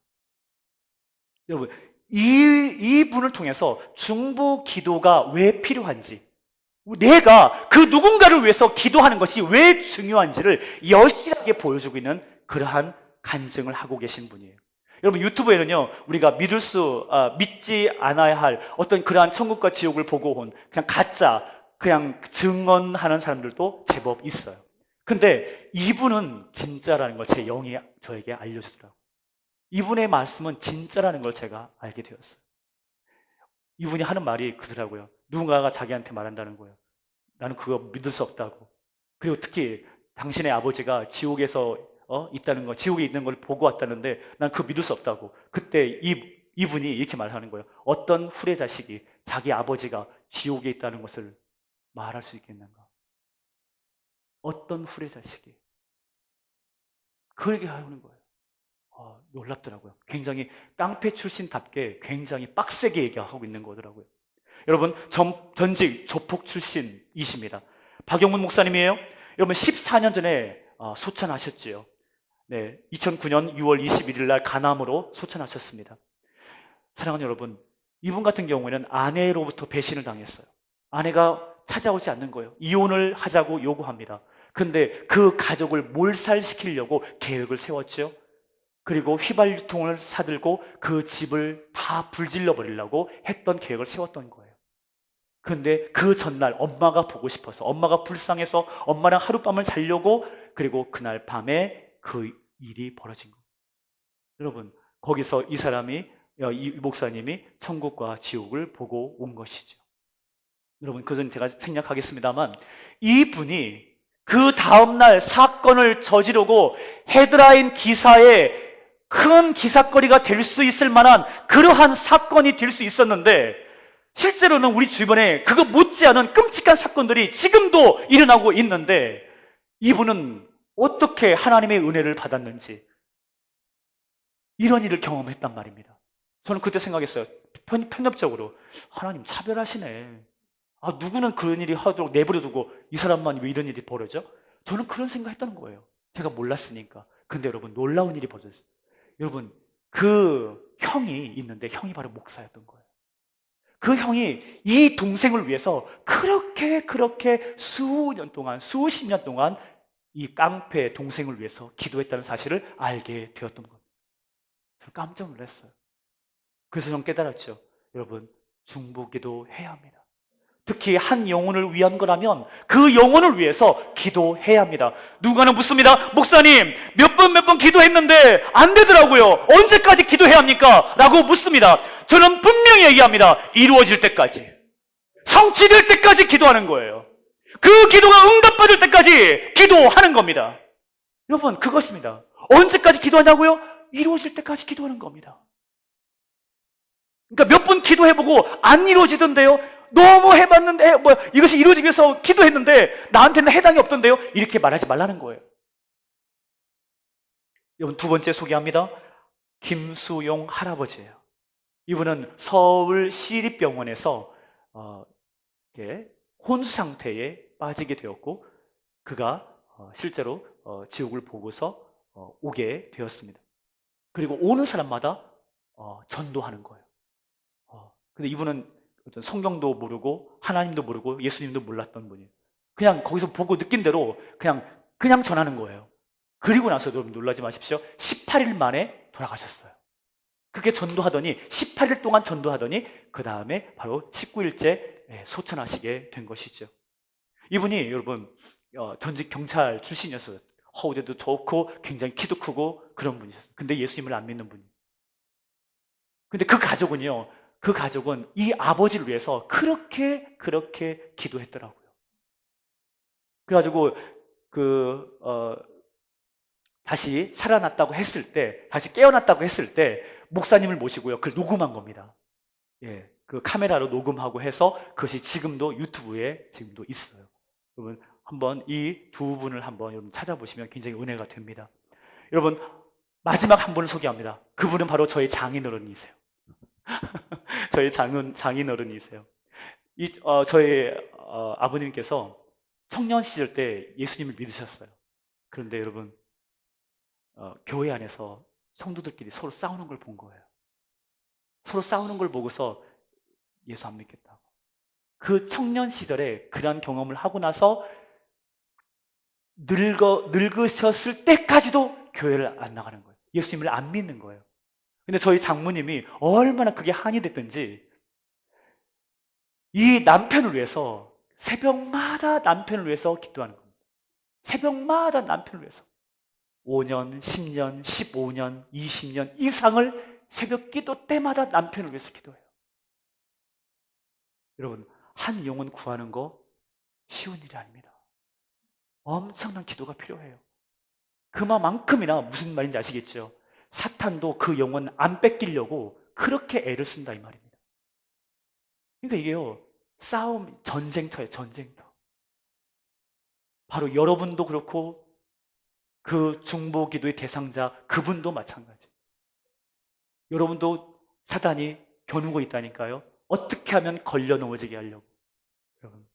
여러분 이 분을 통해서 중보 기도가 왜 필요한지, 내가 그 누군가를 위해서 기도하는 것이 왜 중요한지를 여실하게 보여주고 있는 그러한 간증을 하고 계신 분이에요. 여러분 유튜브에는요 우리가 믿지 않아야 할 어떤 그러한 천국과 지옥을 보고 온 그냥 가짜 그냥 증언하는 사람들도 제법 있어요. 근데 이분은 진짜라는 걸 제 영이 저에게 알려주더라고요. 이분의 말씀은 진짜라는 걸 제가 알게 되었어요. 이분이 하는 말이 그러더라고요. 누군가가 자기한테 말한다는 거예요. 나는 그거 믿을 수 없다고. 그리고 특히 당신의 아버지가 지옥에서 있다는 거, 지옥에 있는 걸 보고 왔다는데 난 그거 믿을 수 없다고. 그때 이분이 이렇게 말하는 거예요. 어떤 후레 자식이 자기 아버지가 지옥에 있다는 것을 말할 수 있겠는가? 어떤 후레 자식이 그 얘기 하는 거예요. 놀랍더라고요. 굉장히 깡패 출신답게 굉장히 빡세게 얘기하고 있는 거더라고요. 여러분 전직 조폭 출신이십니다. 박영문 목사님이에요. 여러분 14년 전에 소천하셨지요. 네, 2009년 6월 21일 날 간암으로 소천하셨습니다. 사랑하는 여러분, 이분 같은 경우에는 아내로부터 배신을 당했어요. 아내가 찾아오지 않는 거예요. 이혼을 하자고 요구합니다. 근데 그 가족을 몰살시키려고 계획을 세웠죠. 그리고 휘발유통을 사들고 그 집을 다 불질러 버리려고 했던 계획을 세웠던 거예요. 그런데 그 전날 엄마가 보고 싶어서, 엄마가 불쌍해서 엄마랑 하룻밤을 자려고, 그리고 그날 밤에 그 일이 벌어진 거예요. 여러분, 거기서 이 목사님이 천국과 지옥을 보고 온 것이죠. 여러분, 그것은 제가 생략하겠습니다만, 이분이 그 다음날 사건을 저지르고 헤드라인 기사에 큰 기사거리가 될 수 있을 만한 그러한 사건이 될 수 있었는데, 실제로는 우리 주변에 그거 못지않은 끔찍한 사건들이 지금도 일어나고 있는데, 이분은 어떻게 하나님의 은혜를 받았는지 이런 일을 경험했단 말입니다. 저는 그때 생각했어요. 편협적으로 하나님 차별하시네. 누구는 그런 일이 하도록 내버려두고 이 사람만 왜 이런 일이 벌어져? 저는 그런 생각했다는 거예요. 제가 몰랐으니까. 근데 여러분, 놀라운 일이 벌어졌어요. 여러분, 그 형이 있는데 형이 바로 목사였던 거예요. 그 형이 이 동생을 위해서 그렇게 수십 년 동안 이 깡패 동생을 위해서 기도했다는 사실을 알게 되었던 겁니다. 저는 깜짝 놀랐어요. 그래서 저는 깨달았죠. 여러분, 중보기도 해야 합니다. 특히 한 영혼을 위한 거라면 그 영혼을 위해서 기도해야 합니다. 누군가는 묻습니다. 목사님, 몇 번 기도했는데 안 되더라고요. 언제까지 기도해야 합니까? 라고 묻습니다. 저는 분명히 얘기합니다. 이루어질 때까지, 성취될 때까지 기도하는 거예요. 그 기도가 응답받을 때까지 기도하는 겁니다. 여러분, 그것입니다. 언제까지 기도하냐고요? 이루어질 때까지 기도하는 겁니다. 그러니까 몇 번 기도해보고 안 이루어지던데요? 너무 해봤는데 이것이 이루어지기 위해서 기도했는데 나한테는 해당이 없던데요? 이렇게 말하지 말라는 거예요. 여러분, 두 번째 소개합니다. 김수용 할아버지예요. 이분은 서울 시립병원에서 혼수 상태에 빠지게 되었고, 그가 실제로 지옥을 보고서 오게 되었습니다. 그리고 오는 사람마다 전도하는 거예요. 근데 이분은 어떤 성경도 모르고 하나님도 모르고 예수님도 몰랐던 분이에요. 그냥 거기서 보고 느낀 대로 그냥 전하는 거예요. 그리고 나서 여러분 놀라지 마십시오. 18일 만에 돌아가셨어요. 그렇게 전도하더니 18일 동안 전도하더니 그 다음에 바로 19일째 소천하시게 된 것이죠. 이분이 여러분 전직 경찰 출신이었어요. 허우대도 좋고 굉장히 키도 크고 그런 분이셨어요. 근데 예수님을 안 믿는 분이에요. 근데 그 가족은 이 아버지를 위해서 그렇게 기도했더라고요. 그래가지고 다시 살아났다고 했을 때, 다시 깨어났다고 했을 때 목사님을 모시고요, 그걸 녹음한 겁니다. 그 카메라로 녹음하고 해서 그것이 지금도 유튜브에 지금도 있어요. 여러분, 한번 이 두 분을 한번 여러분 찾아보시면 굉장히 은혜가 됩니다. 여러분, 마지막 한 분을 소개합니다. 그분은 바로 저희 장인어른이세요. 저희 장인어른이세요. 저희 아버님께서 청년 시절 때 예수님을 믿으셨어요. 그런데 여러분, 교회 안에서 성도들끼리 서로 싸우는 걸 본 거예요. 서로 싸우는 걸 보고서 예수 안 믿겠다고. 그 청년 시절에 그런 경험을 하고 나서 늙으셨을 때까지도 교회를 안 나가는 거예요. 예수님을 안 믿는 거예요. 근데 저희 장모님이 얼마나 그게 한이 됐든지 이 남편을 위해서 새벽마다 남편을 위해서 기도하는 겁니다. 새벽마다 남편을 위해서 5년, 10년, 15년, 20년 이상을 새벽 기도 때마다 남편을 위해서 기도해요. 여러분, 한 영혼 구하는 거 쉬운 일이 아닙니다. 엄청난 기도가 필요해요. 그만큼이나 무슨 말인지 아시겠죠? 사탄도 그 영혼 안 뺏기려고 그렇게 애를 쓴다 이 말입니다. 그러니까 이게요, 싸움, 전쟁터예요, 전쟁터. 바로 여러분도 그렇고 그 중보 기도의 대상자 그분도 마찬가지. 여러분도 사단이 겨누고 있다니까요. 어떻게 하면 걸려 넘어지게 하려고. 여러분,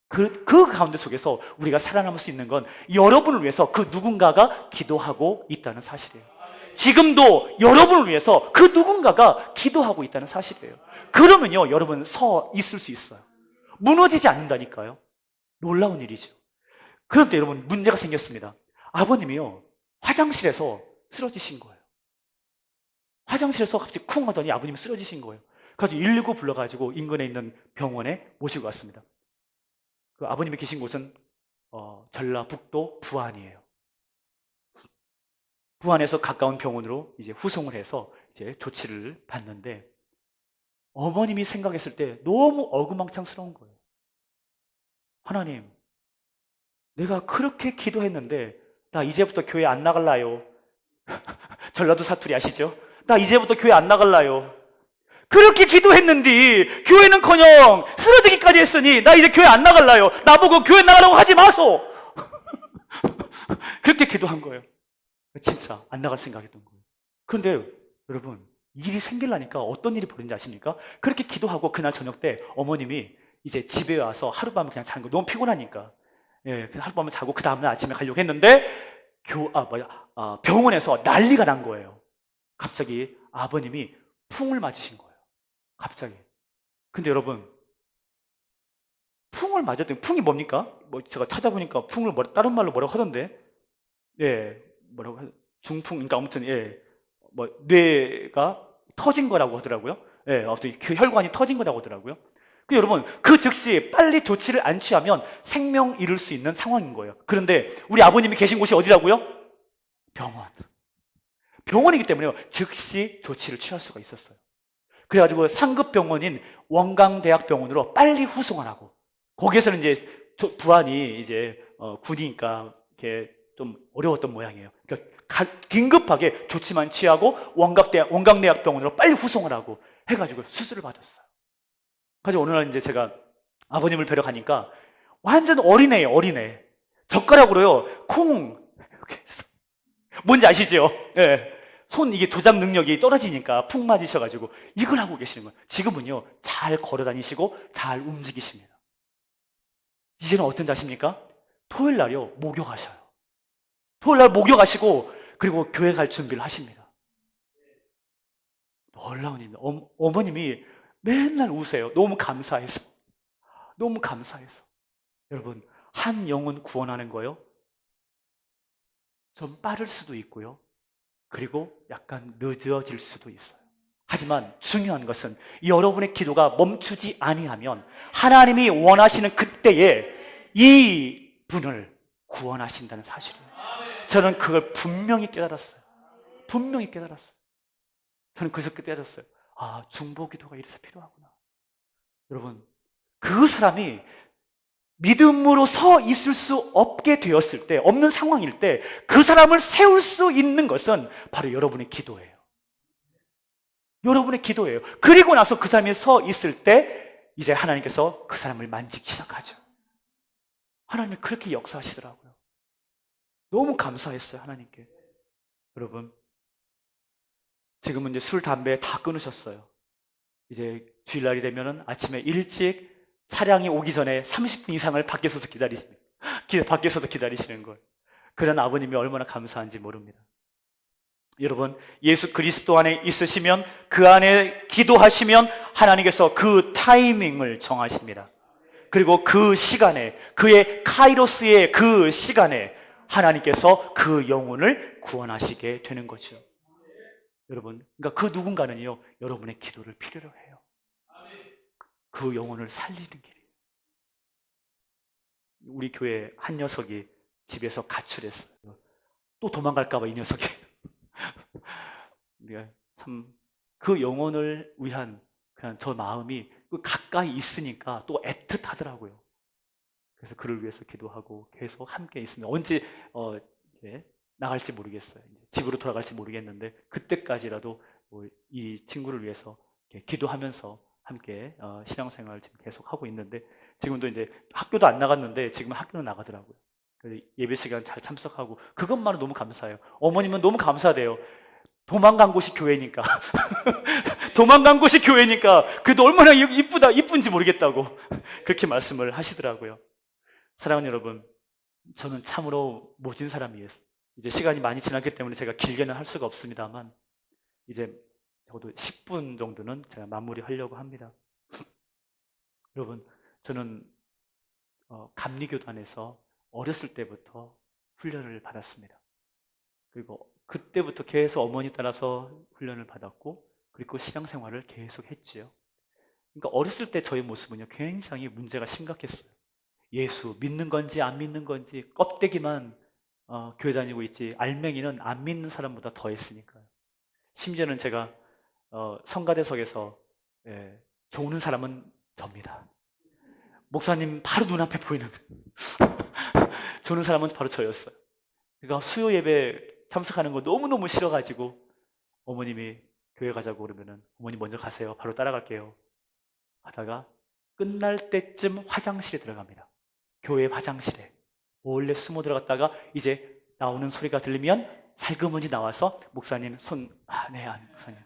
그 가운데 속에서 우리가 살아남을 수 있는 건 여러분을 위해서 그 누군가가 기도하고 있다는 사실이에요. 지금도 여러분을 위해서 그 누군가가 기도하고 있다는 사실이에요. 그러면요, 여러분 서 있을 수 있어요. 무너지지 않는다니까요. 놀라운 일이죠. 그런데 여러분, 문제가 생겼습니다. 아버님이요, 화장실에서 쓰러지신 거예요. 화장실에서 갑자기 쿵 하더니 아버님이 쓰러지신 거예요. 그래서 119 불러가지고 인근에 있는 병원에 모시고 왔습니다. 그 아버님이 계신 곳은 전라북도 부안이에요. 부안에서 가까운 병원으로 이제 후송을 해서 이제 조치를 받는데, 어머님이 생각했을 때 너무 어그망창스러운 거예요. 하나님, 내가 그렇게 기도했는데 나 이제부터 교회 안 나갈라요. 전라도 사투리 아시죠? 나 이제부터 교회 안 나갈라요. 그렇게 기도했는데 교회는커녕 쓰러지기까지 했으니 나 이제 교회 안 나갈라요. 나보고 교회 나가라고 하지 마소. 그렇게 기도한 거예요. 진짜 안 나갈 생각했던 거예요. 그런데 여러분, 일이 생기려니까 어떤 일이 벌어진지 아십니까? 그렇게 기도하고 그날 저녁 때 어머님이 이제 집에 와서 하룻밤을 그냥 자는 거, 너무 피곤하니까. 예, 그냥 하룻밤을 자고 그 다음날 아침에 가려고 했는데 병원에서 난리가 난 거예요. 갑자기 아버님이 풍을 맞으신 거예요. 갑자기. 근데 여러분, 풍을 맞았더니, 풍이 뭡니까? 제가 찾아보니까 풍을 다른 말로 뭐라고 하던데, 예, 뭐라고 중풍, 그러니까 아무튼 뇌가 터진 거라고 하더라고요. 예, 아무튼 그 혈관이 터진 거라고 하더라고요. 여러분, 그 즉시 빨리 조치를 안 취하면 생명 잃을 수 있는 상황인 거예요. 그런데 우리 아버님이 계신 곳이 어디라고요? 병원. 병원이기 때문에요, 즉시 조치를 취할 수가 있었어요. 그래가지고 상급 병원인 원광대학병원으로 빨리 후송하라고. 거기에서는 이제 부안이 이제 군이니까 이렇게 좀 어려웠던 모양이에요. 그러니까 긴급하게 조치만 취하고 원광대학병원으로 빨리 후송하라고 해가지고 수술을 받았어요. 그래서 어느 날 이제 제가 아버님을 뵈러 가니까 완전 어린애예요, 어린애. 젓가락으로요, 콩. 뭔지 아시죠? 예. 손 이게 조작 능력이 떨어지니까 푹 맞으셔가지고 이걸 하고 계시는 거예요. 지금은요, 잘 걸어 다니시고 잘 움직이십니다. 이제는 어떤지 아십니까? 토요일 날요, 목욕하셔요. 토요일 날 목욕하시고 그리고 교회 갈 준비를 하십니다. 놀라운 일입니다. 어머님이 맨날 우세요. 너무 감사해서. 너무 감사해서. 여러분, 한 영혼 구원하는 거요, 좀 빠를 수도 있고요, 그리고 약간 늦어질 수도 있어요. 하지만 중요한 것은 여러분의 기도가 멈추지 아니하면 하나님이 원하시는 그때에 이 분을 구원하신다는 사실이에요. 저는 그걸 분명히 깨달았어요. 분명히 깨달았어요. 저는 그래서 깨달았어요. 아, 중보 기도가 이래서 필요하구나. 여러분, 그 사람이 믿음으로 서 있을 수 없게 되었을 때, 없는 상황일 때 그 사람을 세울 수 있는 것은 바로 여러분의 기도예요. 여러분의 기도예요. 그리고 나서 그 사람이 서 있을 때 이제 하나님께서 그 사람을 만지기 시작하죠. 하나님이 그렇게 역사하시더라고요. 너무 감사했어요, 하나님께. 여러분, 지금은 이제 술, 담배 다 끊으셨어요. 이제 주일날이 되면은 아침에 일찍 차량이 오기 전에 30분 이상을 밖에서도 기다리시는 거예요. 그런 아버님이 얼마나 감사한지 모릅니다. 여러분, 예수 그리스도 안에 있으시면, 그 안에 기도하시면 하나님께서 그 타이밍을 정하십니다. 그리고 그 시간에, 그의 카이로스의 그 시간에 하나님께서 그 영혼을 구원하시게 되는 거죠. 여러분, 그러니까 그 누군가는요, 여러분의 기도를 필요로 해요. 그 영혼을 살리는 길이에요. 우리 교회 한 녀석이 집에서 가출했어요. 또 도망갈까봐 이 녀석이. 우리가 참 그 영혼을 위한 그냥 저 마음이 가까이 있으니까 또 애틋하더라고요. 그래서 그를 위해서 기도하고 계속 함께 있으면 언제 이제 나갈지 모르겠어요. 이제 집으로 돌아갈지 모르겠는데 그때까지라도 이 친구를 위해서 이렇게 기도하면서 함께 신앙생활을 지금 계속 하고 있는데 지금도 이제 학교도 안 나갔는데 지금 학교는 나가더라고요. 그래서 예배 시간 잘 참석하고 그것만은 너무 감사해요. 어머님은 너무 감사돼요. 도망간 곳이 교회니까. 도망간 곳이 교회니까 그래도 얼마나 이쁜지 모르겠다고 그렇게 말씀을 하시더라고요. 사랑하는 여러분, 저는 참으로 모진 사람이에요. 이제 시간이 많이 지났기 때문에 제가 길게는 할 수가 없습니다만 이제 적어도 10분 정도는 제가 마무리하려고 합니다. 여러분, 저는 감리교단에서 어렸을 때부터 훈련을 받았습니다. 그리고 그때부터 계속 어머니 따라서 훈련을 받았고 그리고 신앙생활을 계속 했지요. 그러니까 어렸을 때 저의 모습은요 굉장히 문제가 심각했어요. 예수 믿는 건지 안 믿는 건지 껍데기만 교회 다니고 있지 알맹이는 안 믿는 사람보다 더 했으니까요. 심지어는 제가 성가대석에서 좋은 사람은 접니다. 목사님 바로 눈앞에 보이는 좋은 사람은 바로 저였어요. 그러니까 수요 예배 참석하는 거 너무너무 싫어가지고 어머님이 교회 가자고 그러면은 어머니 먼저 가세요. 바로 따라갈게요. 하다가 끝날 때쯤 화장실에 들어갑니다. 교회 화장실에 몰래 숨어 들어갔다가 이제 나오는 소리가 들리면 살그머니 나와서 목사님 네, 목사님.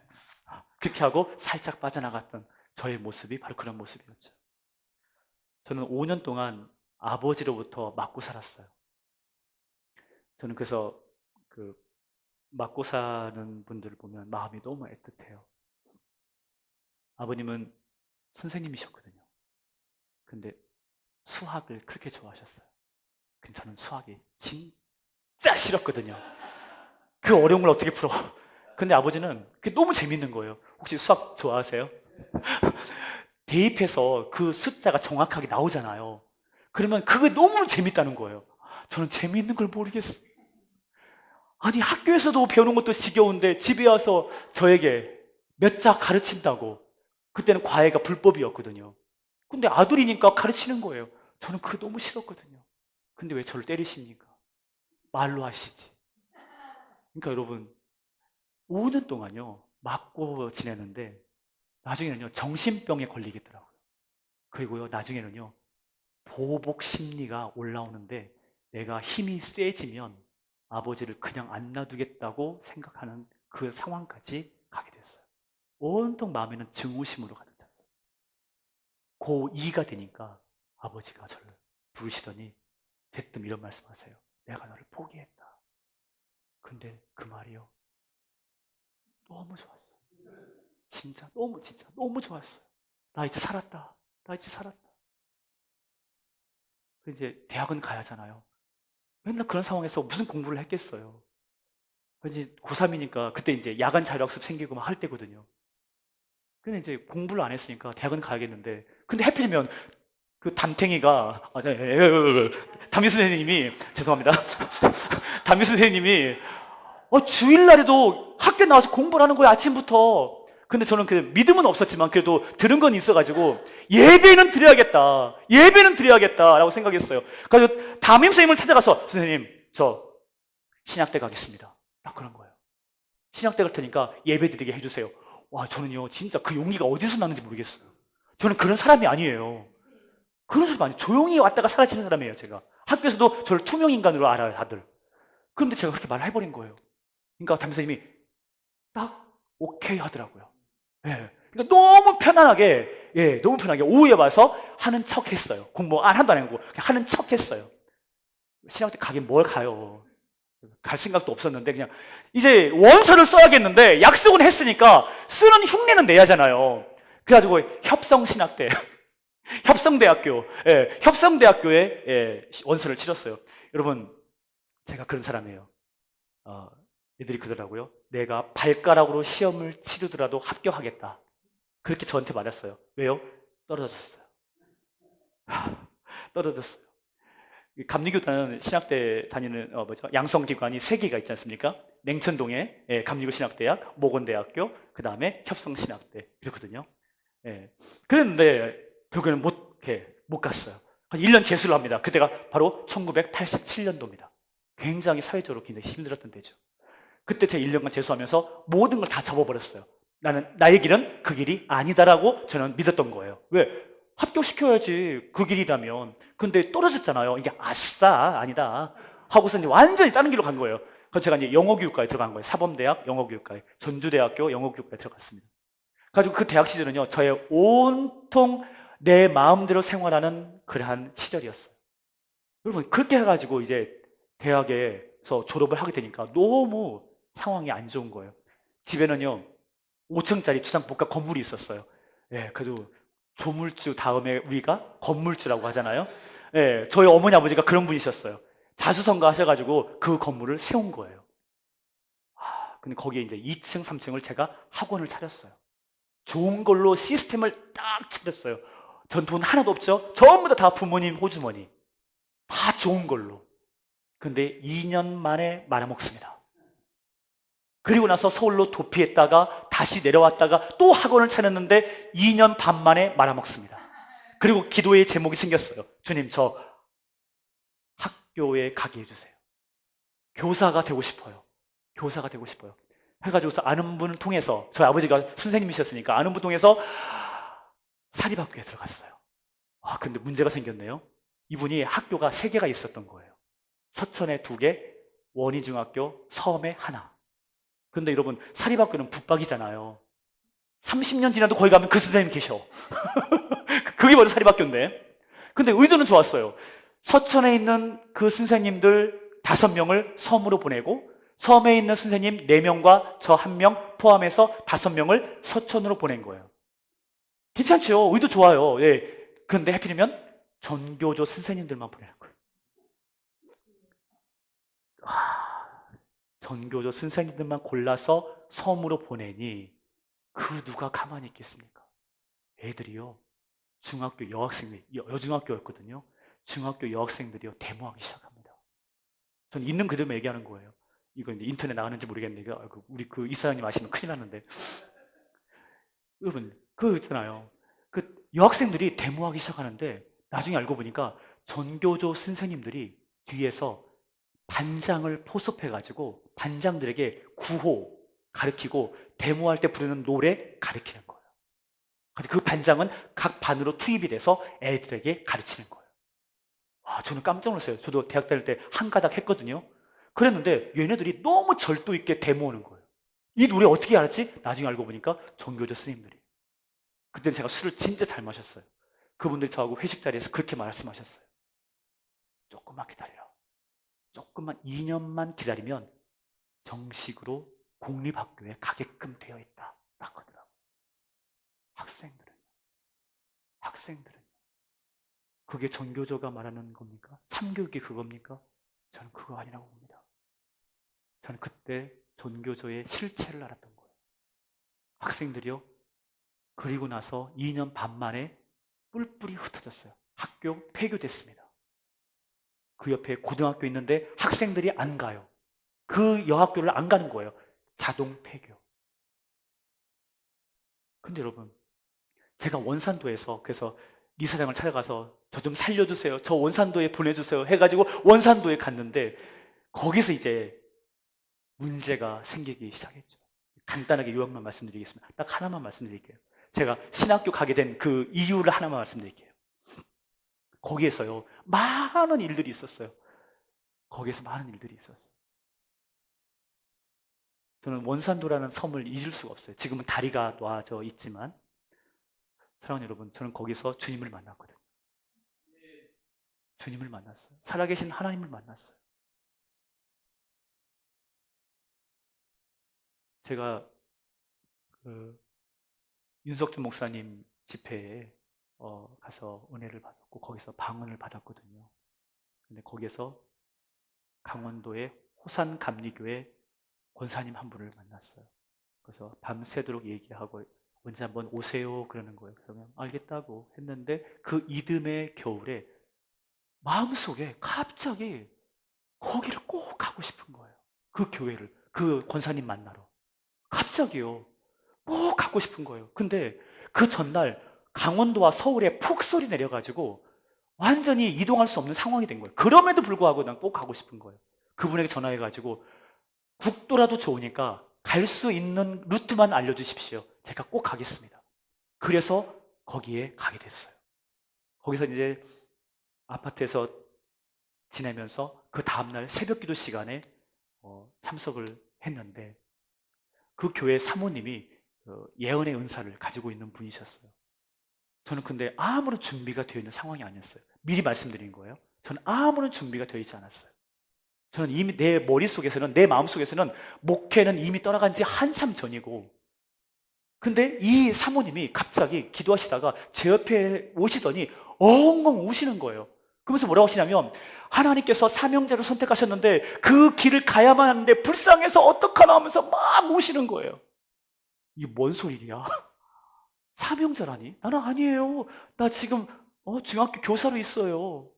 그렇게 하고 살짝 빠져나갔던 저의 모습이 바로 그런 모습이었죠. 저는 5년 동안 아버지로부터 맞고 살았어요. 저는 그래서 맞고 사는 분들을 보면 마음이 너무 애틋해요. 아버님은 선생님이셨거든요. 근데 수학을 그렇게 좋아하셨어요. 근데 저는 수학이 진짜 싫었거든요. 그 어려움을 어떻게 풀어? 근데 아버지는 그게 너무 재밌는 거예요. 혹시 수학 좋아하세요? 대입해서 그 숫자가 정확하게 나오잖아요. 그러면 그게 너무 재밌다는 거예요. 저는 재밌는 걸 모르겠어요. 아니 학교에서도 배우는 것도 지겨운데 집에 와서 저에게 몇 자 가르친다고. 그때는 과외가 불법이었거든요. 근데 아들이니까 가르치는 거예요. 저는 그게 너무 싫었거든요. 근데 왜 저를 때리십니까? 말로 하시지. 그러니까 여러분 5년 동안요 맞고 지내는데 나중에는요 정신병에 걸리겠더라고요. 그리고요 나중에는요 보복 심리가 올라오는데 내가 힘이 세지면 아버지를 그냥 안 놔두겠다고 생각하는 그 상황까지 가게 됐어요. 온통 마음에는 증오심으로 가득 찼어요. 고2가 되니까 아버지가 저를 부르시더니 대뜸 이런 말씀하세요. 내가 너를 포기했다. 근데 그 말이요 너무 좋았어요. 진짜 너무 좋았어요. 나 이제 살았다. 나 이제 살았다. 이제 대학은 가야 하잖아요. 맨날 그런 상황에서 무슨 공부를 했겠어요. 이제 고3이니까 그때 이제 야간 자율학습 생기고 막 할 때거든요. 근데 이제 공부를 안 했으니까 대학은 가야겠는데 근데 하필이면 그 담탱이가 담임 선생님이 죄송합니다. 담임 선생님이 주일날에도 학교 나와서 공부를 하는 거예요. 아침부터. 근데 저는 그 믿음은 없었지만 그래도 들은 건 있어가지고 예배는 드려야겠다. 예배는 드려야겠다라고 생각했어요. 그래서 담임 선생님을 찾아가서 선생님 저 신학대 가겠습니다. 딱 그런 거예요. 신학대 갈 테니까 예배 드리게 해주세요. 와 저는요 진짜 그 용기가 어디서 나는지 모르겠어요. 저는 그런 사람이 아니에요. 그런 사람이 아니에요. 조용히 왔다가 사라지는 사람이에요. 제가 학교에서도 저를 투명인간으로 알아요 다들. 그런데 제가 그렇게 말을 해버린 거예요. 그러니까 담임 선생님이 딱 오케이 하더라고요. 예. 그러니까 너무 편안하게, 너무 편하게 오후에 와서 하는 척 했어요. 공부 하나도 안 하고 그냥 하는 척 했어요. 신학대 가긴 뭘 가요. 갈 생각도 없었는데 그냥 이제 원서를 써야겠는데 약속은 했으니까 쓰는 흉내는 내야 하잖아요. 그래가지고 협성신학대, 협성대학교, 협성대학교에 원서를 치렀어요. 여러분, 제가 그런 사람이에요. 애들이 그러더라고요. 내가 발가락으로 시험을 치르더라도 합격하겠다. 그렇게 저한테 말했어요. 왜요? 떨어졌어요. 떨어졌어요. 이 감리교단은 신학대 다니는 양성기관이 세 개가 있지 않습니까? 냉천동에 감리교 신학대학, 모건대학교, 그 다음에 협성신학대 이렇거든요. 예. 그랬는데 결국에는 못 갔어요. 한 1년 재수를 합니다. 그때가 바로 1987년도입니다. 굉장히 사회적으로 굉장히 힘들었던 때죠. 그때 제가 1년간 재수하면서 모든 걸 다 접어버렸어요. 나의 길은 그 길이 아니다라고 저는 믿었던 거예요. 왜? 합격시켜야지 그 길이라면. 근데 떨어졌잖아요. 이게 아싸 아니다 하고서 이제 완전히 다른 길로 간 거예요. 그래서 제가 이제 영어교육과에 들어간 거예요. 사범대학 영어교육과에, 전주대학교 영어교육과에 들어갔습니다. 가지고 그 대학 시절은요, 저의 온통 내 마음대로 생활하는 그러한 시절이었어요. 여러분, 그렇게 해가지고 이제 대학에서 졸업을 하게 되니까 너무 상황이 안 좋은 거예요. 집에는요, 5층짜리 주상복합 건물이 있었어요. 예, 그래도 조물주 다음에 우리가 건물주라고 하잖아요. 예, 저희 어머니 아버지가 그런 분이셨어요. 자수성가 하셔가지고 그 건물을 세운 거예요. 근데 거기에 이제 2층, 3층을 제가 학원을 차렸어요. 좋은 걸로 시스템을 딱 차렸어요. 전 돈 하나도 없죠? 전부 다 부모님 호주머니. 다 좋은 걸로. 근데 2년 만에 말아먹습니다. 그리고 나서 서울로 도피했다가 다시 내려왔다가 또 학원을 차렸는데 2년 반 만에 말아먹습니다. 그리고 기도의 제목이 생겼어요. 주님, 저 학교에 가게 해주세요. 교사가 되고 싶어요. 교사가 되고 싶어요. 해가지고서 아는 분을 통해서, 저희 아버지가 선생님이셨으니까 아는 분 통해서 사립학교에 들어갔어요. 근데 문제가 생겼네요. 이분이 학교가 3개가 있었던 거예요. 서천에 2개, 원희중학교, 서험에 하나. 근데 여러분, 사립학교는 붙박이잖아요. 30년 지나도 거기 가면 그 선생님 계셔. 그게 바로 사립학교인데. 근데 의도는 좋았어요. 서천에 있는 그 선생님들 5명을 섬으로 보내고, 섬에 있는 선생님 4명과 저 1명 포함해서 5명을 서천으로 보낸 거예요. 괜찮죠? 의도 좋아요. 예. 그런데 하필이면 전교조 선생님들만 보내는 거예요. 전교조 선생님들만 골라서 섬으로 보내니 그 누가 가만히 있겠습니까? 애들이요, 중학교 여학생들, 여중학교였거든요. 중학교 여학생들이요, 데모하기 시작합니다. 전 있는 그대로 얘기하는 거예요. 이거 이제 인터넷 나가는지 모르겠는데, 우리 그 이사장님 아시면 큰일 났는데. 여러분, 그거 있잖아요. 그 여학생들이 데모하기 시작하는데, 나중에 알고 보니까 전교조 선생님들이 뒤에서 반장을 포섭해가지고 반장들에게 구호 가르치고 데모할 때 부르는 노래 가르치는 거예요. 그 반장은 각 반으로 투입이 돼서 애들에게 가르치는 거예요. 저는 깜짝 놀랐어요. 저도 대학 다닐 때 한 가닥 했거든요. 그랬는데 얘네들이 너무 절도 있게 데모하는 거예요. 이 노래 어떻게 알았지? 나중에 알고 보니까 전교조 스님들이. 그때는 제가 술을 진짜 잘 마셨어요. 그분들이 저하고 회식 자리에서 그렇게 말씀하셨어요. 조금만 기다려. 조금만, 2년만 기다리면 정식으로 공립학교에 가게끔 되어 있다. 딱 그러더라고요. 학생들은 그게 전교조가 말하는 겁니까? 삼교육이 그겁니까? 저는 그거 아니라고 봅니다. 저는 그때 전교조의 실체를 알았던 거예요. 학생들이요, 그리고 나서 2년 반 만에 뿔뿔이 흩어졌어요. 학교 폐교됐습니다. 그 옆에 고등학교 있는데 학생들이 안 가요. 그 여학교를 안 가는 거예요. 자동 폐교. 근데 여러분, 제가 원산도에서 그래서 이사장을 찾아가서 저 좀 살려주세요. 저 원산도에 보내주세요. 해가지고 원산도에 갔는데 거기서 이제 문제가 생기기 시작했죠. 간단하게 요약만 말씀드리겠습니다. 딱 하나만 말씀드릴게요. 제가 신학교 가게 된 그 이유를 하나만 말씀드릴게요. 거기에서요, 많은 일들이 있었어요. 거기에서 많은 일들이 있었어요. 저는 원산도라는 섬을 잊을 수가 없어요. 지금은 다리가 놔져 있지만, 사랑하는 여러분, 저는 거기서 주님을 만났거든요. 주님을 만났어요. 살아계신 하나님을 만났어요. 제가 그 윤석준 목사님 집회에 가서 은혜를 받았고 거기서 방언을 받았거든요. 근데 거기서 강원도의 호산감리교회 권사님 한 분을 만났어요. 그래서 밤새도록 얘기하고 언제 한번 오세요 그러는 거예요. 그래서 그냥 알겠다고 했는데 그 이듬해 겨울에 마음속에 갑자기 거기를 꼭 가고 싶은 거예요. 그 교회를, 그 권사님 만나러. 갑자기요. 꼭 가고 싶은 거예요. 근데 그 전날 강원도와 서울에 폭설이 내려가지고 완전히 이동할 수 없는 상황이 된 거예요. 그럼에도 불구하고 난 꼭 가고 싶은 거예요. 그분에게 전화해가지고 국도라도 좋으니까 갈 수 있는 루트만 알려주십시오. 제가 꼭 가겠습니다. 그래서 거기에 가게 됐어요. 거기서 이제 아파트에서 지내면서 그 다음날 새벽 기도 시간에 참석을 했는데 그 교회 사모님이 예언의 은사를 가지고 있는 분이셨어요. 저는 근데 아무런 준비가 되어 있는 상황이 아니었어요. 미리 말씀드린 거예요. 저는 아무런 준비가 되어 있지 않았어요. 저는 이미 내 머릿속에서는, 내 마음속에서는 목회는 이미 떠나간 지 한참 전이고, 근데 이 사모님이 갑자기 기도하시다가 제 옆에 오시더니 엉엉 우시는 거예요. 그러면서 뭐라고 하시냐면, 하나님께서 사명자를 선택하셨는데 그 길을 가야만 하는데 불쌍해서 어떡하나 하면서 막 우시는 거예요. 이게 뭔 소리냐? 사명자라니? 나는 아니에요. 나 지금 중학교 교사로 있어요.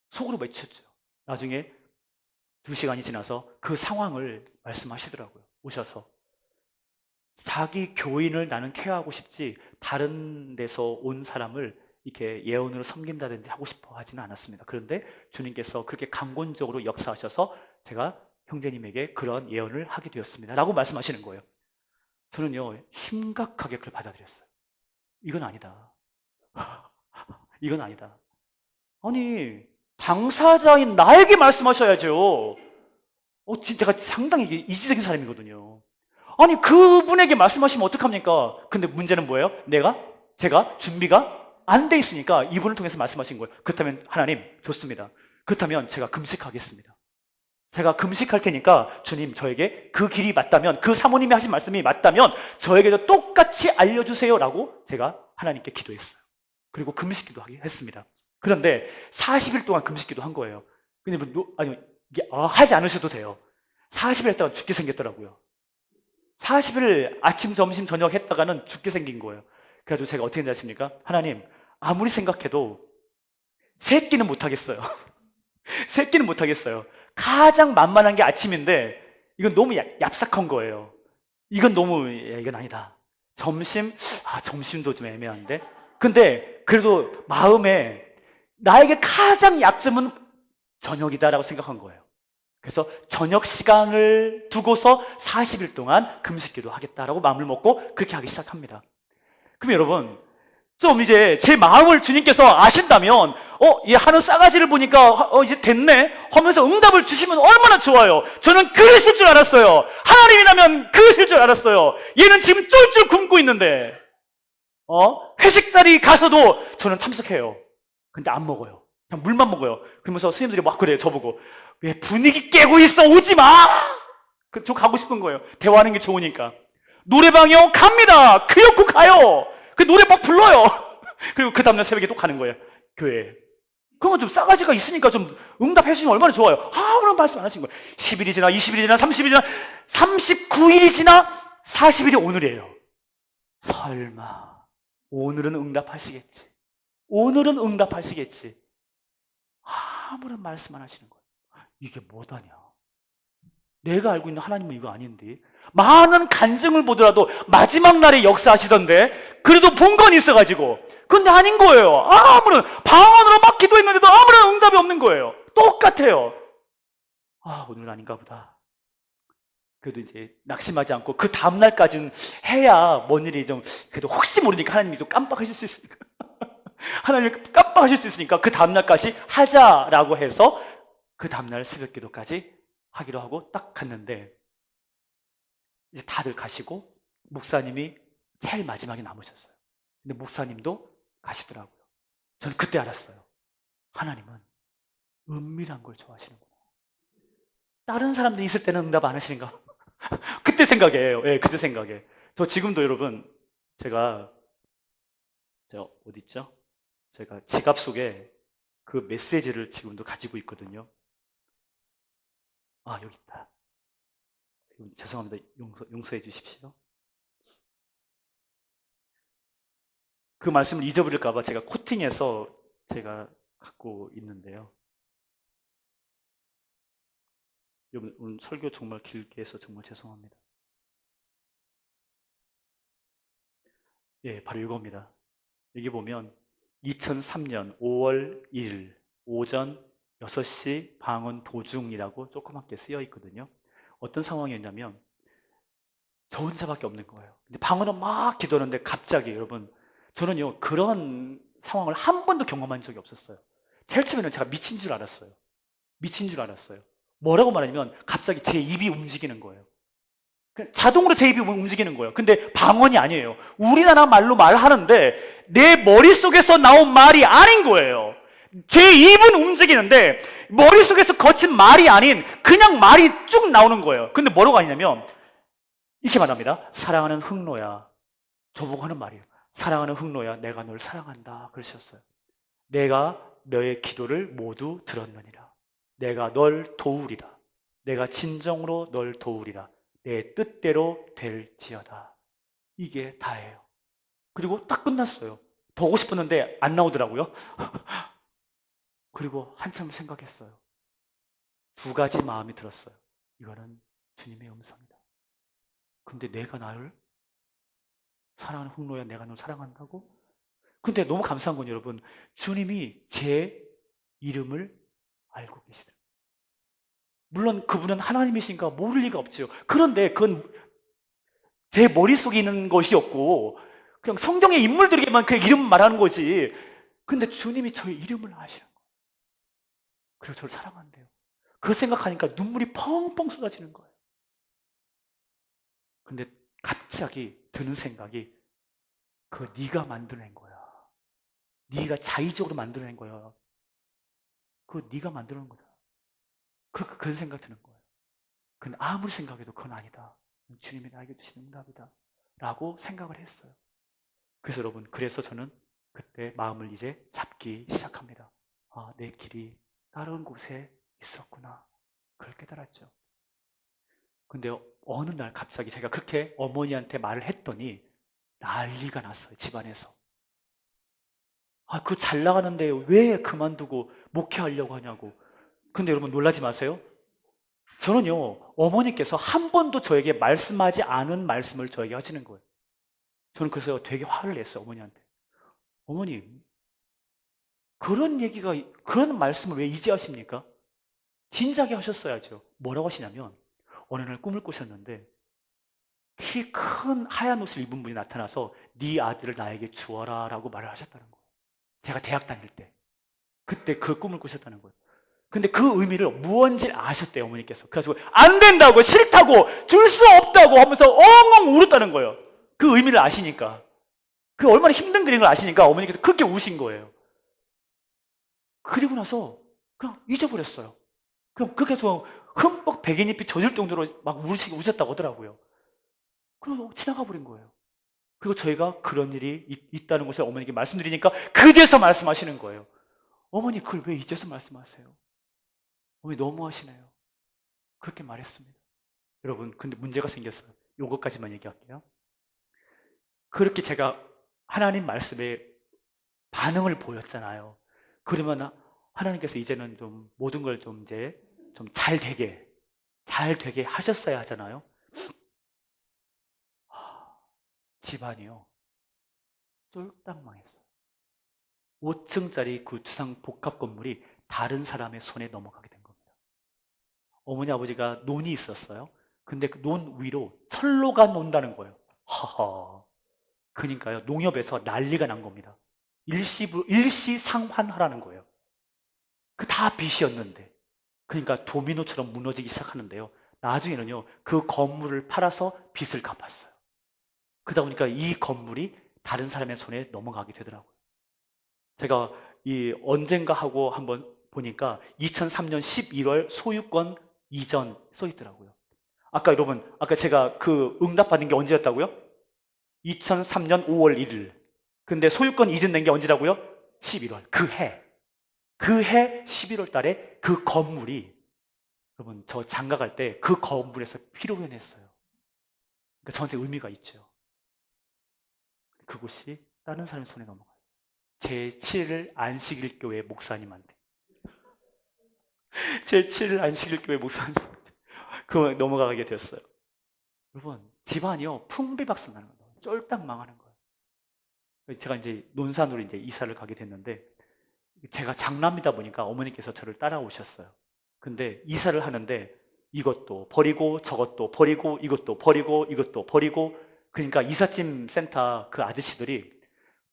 속으로 외쳤죠. 나중에 2시간이 지나서 그 상황을 말씀하시더라고요. 오셔서. 자기 교인을 나는 케어하고 싶지 다른 데서 온 사람을 이렇게 예언으로 섬긴다든지 하고 싶어 하지는 않았습니다. 그런데 주님께서 그렇게 강권적으로 역사하셔서 제가 형제님에게 그런 예언을 하게 되었습니다. 라고 말씀하시는 거예요. 저는요, 심각하게 그걸 받아들였어요. 이건 아니다. 이건 아니다. 아니, 당사자인 나에게 말씀하셔야죠. 제가 상당히 이기적인 사람이거든요. 아니, 그분에게 말씀하시면 어떡합니까? 근데 문제는 뭐예요? 제가 준비가 안 돼 있으니까 이분을 통해서 말씀하신 거예요. 그렇다면 하나님, 좋습니다. 그렇다면 제가 금식하겠습니다. 제가 금식할 테니까 주님 저에게 그 길이 맞다면, 그 사모님이 하신 말씀이 맞다면 저에게도 똑같이 알려주세요 라고 제가 하나님께 기도했어요. 그리고 금식기도 했습니다. 그런데 40일 동안 금식기도 한 거예요. 근데 아니, 이게 하지 않으셔도 돼요. 40일 했다가 죽게 생겼더라고요. 40일 아침, 점심, 저녁 했다가는 죽게 생긴 거예요. 그래가지고 제가 어떻게 했는지 아십니까? 하나님, 아무리 생각해도 세 끼는 못하겠어요. 세 끼는 못하겠어요. 가장 만만한 게 아침인데 이건 너무 얍삭한 거예요. 이건 이건 아니다. 점심도 좀 애매한데. 근데 그래도 마음에 나에게 가장 약점은 저녁이다라고 생각한 거예요. 그래서 저녁 시간을 두고서 40일 동안 금식기도 하겠다라고 마음을 먹고 그렇게 하기 시작합니다. 그럼 여러분, 좀 이제 제 마음을 주님께서 아신다면, 얘 하는 싸가지를 보니까, 이제 됐네? 하면서 응답을 주시면 얼마나 좋아요. 저는 그러실 줄 알았어요. 하나님이라면 그러실 줄 알았어요. 얘는 지금 쫄쫄 굶고 있는데, 회식 자리 가서도 저는 참석해요. 근데 안 먹어요. 그냥 물만 먹어요. 그러면서 스님들이 막 그래요, 저보고. 왜 분위기 깨고 있어? 오지 마! 저 가고 싶은 거예요. 대화하는 게 좋으니까. 노래방이요? 갑니다! 그였고 가요! 그 노래 막 불러요! 그리고 그 다음날 새벽에 또 가는 거예요. 교회에. 그러면 좀 싸가지가 있으니까 좀 응답해 주시면 얼마나 좋아요. 아무런 말씀 안 하신 거예요. 10일이 지나, 20일이 지나, 30일이 지나, 39일이 지나, 40일이 오늘이에요. 설마 오늘은 응답하시겠지. 오늘은 응답하시겠지. 아무런 말씀 안 하시는 거예요. 이게 뭐다냐. 내가 알고 있는 하나님은 이거 아닌데. 많은 간증을 보더라도 마지막 날에 역사하시던데 그래도 본 건 있어가지고. 근데 아닌 거예요. 아무런 방언으로 막 기도했는데도 아무런 응답이 없는 거예요. 똑같아요. 오늘은 아닌가 보다. 그래도 이제 낙심하지 않고 그 다음날까지는 해야 뭔 일이 좀 그래도 혹시 모르니까 하나님이 또 깜빡하실 수 있으니까 하나님이 깜빡하실 수 있으니까 그 다음날까지 하자라고 해서 그 다음날 새벽 기도까지 하기로 하고 딱 갔는데 이제 다들 가시고 목사님이 제일 마지막에 남으셨어요. 근데 목사님도 가시더라고요. 저는 그때 알았어요. 하나님은 은밀한 걸 좋아하시는구나. 다른 사람들이 있을 때는 응답 안 하시는가? 그때 생각이에요. 예, 그때 생각에. 저 지금도 여러분, 제가 어디 있죠? 제가 지갑 속에 그 메시지를 지금도 가지고 있거든요. 여기 있다. 죄송합니다. 용서해 주십시오. 그 말씀을 잊어버릴까봐 제가 코팅해서 제가 갖고 있는데요. 여러분, 오늘 설교 정말 길게 해서 정말 죄송합니다. 예, 바로 이겁니다. 여기 보면 2003년 5월 1일 오전 6시 방언 도중이라고 조그맣게 쓰여 있거든요. 어떤 상황이었냐면 저 혼자밖에 없는 거예요. 근데 방언은 막 기도하는데 갑자기 여러분, 저는요 그런 상황을 한 번도 경험한 적이 없었어요. 제일 처음에는 제가 미친 줄 알았어요. 미친 줄 알았어요. 뭐라고 말하냐면 갑자기 제 입이 움직이는 거예요. 자동으로 제 입이 움직이는 거예요. 근데 방언이 아니에요. 우리나라 말로 말하는데 내 머릿속에서 나온 말이 아닌 거예요. 제 입은 움직이는데 머릿속에서 거친 말이 아닌 그냥 말이 쭉 나오는 거예요. 근데 뭐라고 하냐면 이렇게 말합니다. 사랑하는 흑노야. 저보고 하는 말이에요. 사랑하는 흑노야, 내가 널 사랑한다. 그러셨어요. 내가 너의 기도를 모두 들었느니라. 내가 널 도우리라. 내가 진정으로 널 도우리라. 내 뜻대로 될지어다. 이게 다예요. 그리고 딱 끝났어요. 더 오고 싶었는데 안 나오더라고요. 그리고 한참 생각했어요. 두 가지 마음이 들었어요. 이거는 주님의 음성이다. 근데 내가 나를 사랑하는 흑노야, 내가 널 사랑한다고? 근데 너무 감사한 건 여러분, 주님이 제 이름을 알고 계시더라고요. 물론 그분은 하나님이신가 모를 리가 없죠. 그런데 그건 제 머릿속에 있는 것이었고 그냥 성경의 인물들에게만 그 이름 말하는 거지. 근데 주님이 저의 이름을 아시는 거예요. 그리고 저를 사랑한대요. 그 생각하니까 눈물이 펑펑 쏟아지는 거예요. 근데 갑자기 드는 생각이 그거 네가 만들어낸 거야. 네가 자의적으로 만들어낸 거야. 그거 네가 만들어낸 거잖아. 그런 생각 드는 거예요. 근데 아무리 생각해도 그건 아니다. 주님이 나에게 주신 응답이다. 라고 생각을 했어요. 그래서 여러분, 그래서 저는 그때 마음을 이제 잡기 시작합니다. 아, 내 길이 다른 곳에 있었구나. 그걸 깨달았죠. 근데 어느 날 갑자기 제가 그렇게 어머니한테 말을 했더니 난리가 났어요. 집안에서. 아, 그거 잘 나가는데 왜 그만두고 목회하려고 하냐고. 근데 여러분 놀라지 마세요. 저는요, 어머니께서 한 번도 저에게 말씀하지 않은 말씀을 저에게 하시는 거예요. 저는 그래서 되게 화를 냈어요, 어머니한테. 어머니, 그런 말씀을 왜 이제 하십니까? 진작에 하셨어야죠. 뭐라고 하시냐면, 어느 날 꿈을 꾸셨는데, 키 큰 하얀 옷을 입은 분이 나타나서, 네 아들을 나에게 주어라 라고 말을 하셨다는 거예요. 제가 대학 다닐 때. 그때 그 꿈을 꾸셨다는 거예요. 근데 그 의미를 무언지 아셨대요, 어머니께서. 그래가지고 안 된다고, 싫다고, 줄 수 없다고 하면서 엉엉 울었다는 거예요. 그 의미를 아시니까. 그 얼마나 힘든 그림을 아시니까 어머니께서 그렇게 우신 거예요. 그리고 나서 그냥 잊어버렸어요. 그럼 그렇게 해서 흠뻑 백인잎이 젖을 정도로 막 우셨다고 하더라고요. 그리고 지나가 버린 거예요. 그리고 저희가 그런 일이 있다는 것을 어머니께 말씀드리니까 그제서 말씀하시는 거예요. 어머니, 그걸 왜 이제서 말씀하세요? 어머니 너무하시네요. 그렇게 말했습니다. 여러분, 근데 문제가 생겼어요. 요것까지만 얘기할게요. 그렇게 제가 하나님 말씀에 반응을 보였잖아요. 그러면 하나님께서 이제는 좀 모든 걸 좀 이제 좀 잘 되게 하셨어야 하잖아요. 집안이요. 쫄딱 망했어요. 5층짜리 그 주상 복합 건물이 다른 사람의 손에 넘어가게 된 겁니다. 어머니 아버지가 논이 있었어요. 근데 그 논 위로 철로가 논다는 거예요. 하하. 그러니까요, 농협에서 난리가 난 겁니다. 일시상환하라는 거예요. 그 다 빚이었는데. 그러니까 도미노처럼 무너지기 시작하는데요. 나중에는요, 그 건물을 팔아서 빚을 갚았어요. 그러다 보니까 이 건물이 다른 사람의 손에 넘어가게 되더라고요. 제가 언젠가 하고 한번 보니까 2003년 11월 소유권 이전 써 있더라고요. 아까 제가 그 응답받은 게 언제였다고요? 2003년 5월 1일. 근데 소유권 이전된 게 언제라고요? 11월. 그 해 11월 달에 그 건물이 여러분, 저 장가 갈 때 그 건물에서 피로연했어요. 그러니까 저한테 의미가 있죠. 그곳이 다른 사람의 손에 넘어가요. 제7일 안식일교회 목사님한테. 제7일 안식일교회 목사님한테 그 넘어가게 되었어요. 여러분, 집안이요 풍비박산 나는 거예요. 쫄딱 망하는 거예요. 제가 이제 논산으로 이제 이사를 가게 됐는데, 제가 장남이다 보니까 어머니께서 저를 따라오셨어요. 근데 이사를 하는데 이것도 버리고 저것도 버리고 이것도 버리고 이것도 버리고, 그러니까 이삿짐 센터 그 아저씨들이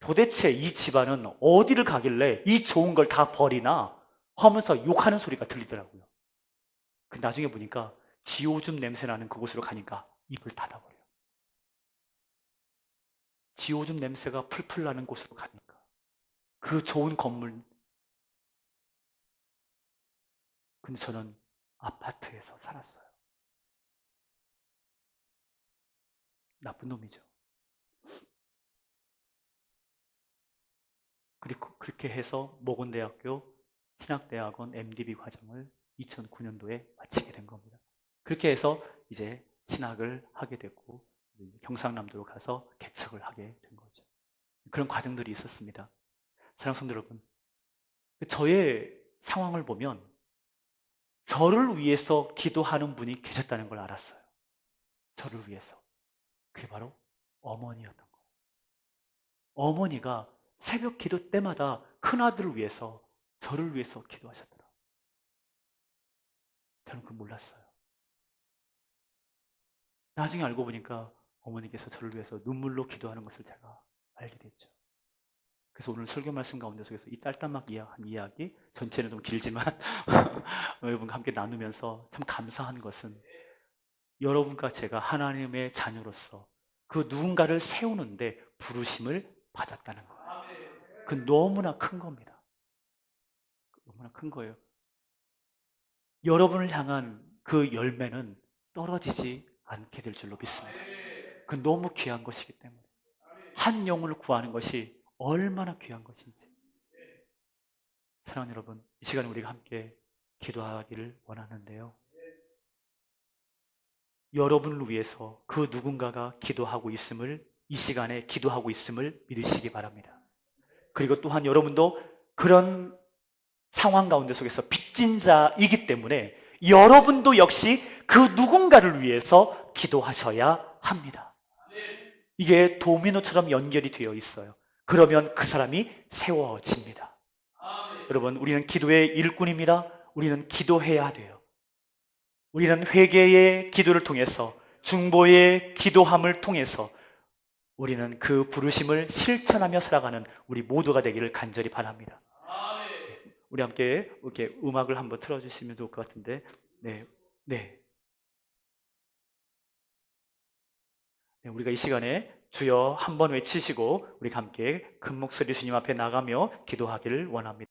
도대체 이 집안은 어디를 가길래 이 좋은 걸 다 버리나 하면서 욕하는 소리가 들리더라고요. 그 나중에 보니까 지오줌 냄새 나는 그곳으로 가니까 입을 닫아버려요. 지오줌 냄새가 풀풀 나는 곳으로 가니까 그 좋은 건물. 근데 저는 아파트에서 살았어요. 나쁜 놈이죠. 그리고 그렇게 해서 모건대학교 신학대학원 MDB 과정을 2009년도에 마치게 된 겁니다. 그렇게 해서 이제 신학을 하게 됐고 경상남도로 가서 개척을 하게 된 거죠. 그런 과정들이 있었습니다. 사랑하는 성도 여러분, 저의 상황을 보면 저를 위해서 기도하는 분이 계셨다는 걸 알았어요. 저를 위해서. 그게 바로 어머니였던 거예요. 어머니가 새벽 기도 때마다 큰아들을 위해서, 저를 위해서 기도하셨더라고요. 저는 그걸 몰랐어요. 나중에 알고 보니까 어머니께서 저를 위해서 눈물로 기도하는 것을 제가 알게 됐죠. 그래서 오늘 설교 말씀 가운데 속에서 이 짤다막 한 이야기, 전체는 좀 길지만 여러분과 함께 나누면서 참 감사한 것은, 여러분과 제가 하나님의 자녀로서 그 누군가를 세우는데 부르심을 받았다는 거예요. 그 너무나 큰 겁니다. 너무나 큰 거예요. 여러분을 향한 그 열매는 떨어지지 않게 될 줄로 믿습니다. 그 너무 귀한 것이기 때문에. 한 영혼을 구하는 것이 얼마나 귀한 것인지. 사랑하는 여러분, 이 시간에 우리가 함께 기도하기를 원하는데요. 여러분을 위해서 그 누군가가 기도하고 있음을, 이 시간에 기도하고 있음을 믿으시기 바랍니다. 그리고 또한 여러분도 그런 상황 가운데 속에서 빚진 자이기 때문에 여러분도 역시 그 누군가를 위해서 기도하셔야 합니다. 이게 도미노처럼 연결이 되어 있어요. 그러면 그 사람이 세워집니다. 여러분, 우리는 기도의 일꾼입니다. 우리는 기도해야 돼요. 우리는 회개의 기도를 통해서, 중보의 기도함을 통해서 우리는 그 부르심을 실천하며 살아가는 우리 모두가 되기를 간절히 바랍니다. 우리 함께 이렇게 음악을 한번 틀어주시면 좋을 것 같은데, 네. 우리가 이 시간에 주여 한번 외치시고 우리가 함께 큰 목소리 주님 앞에 나가며 기도하기를 원합니다.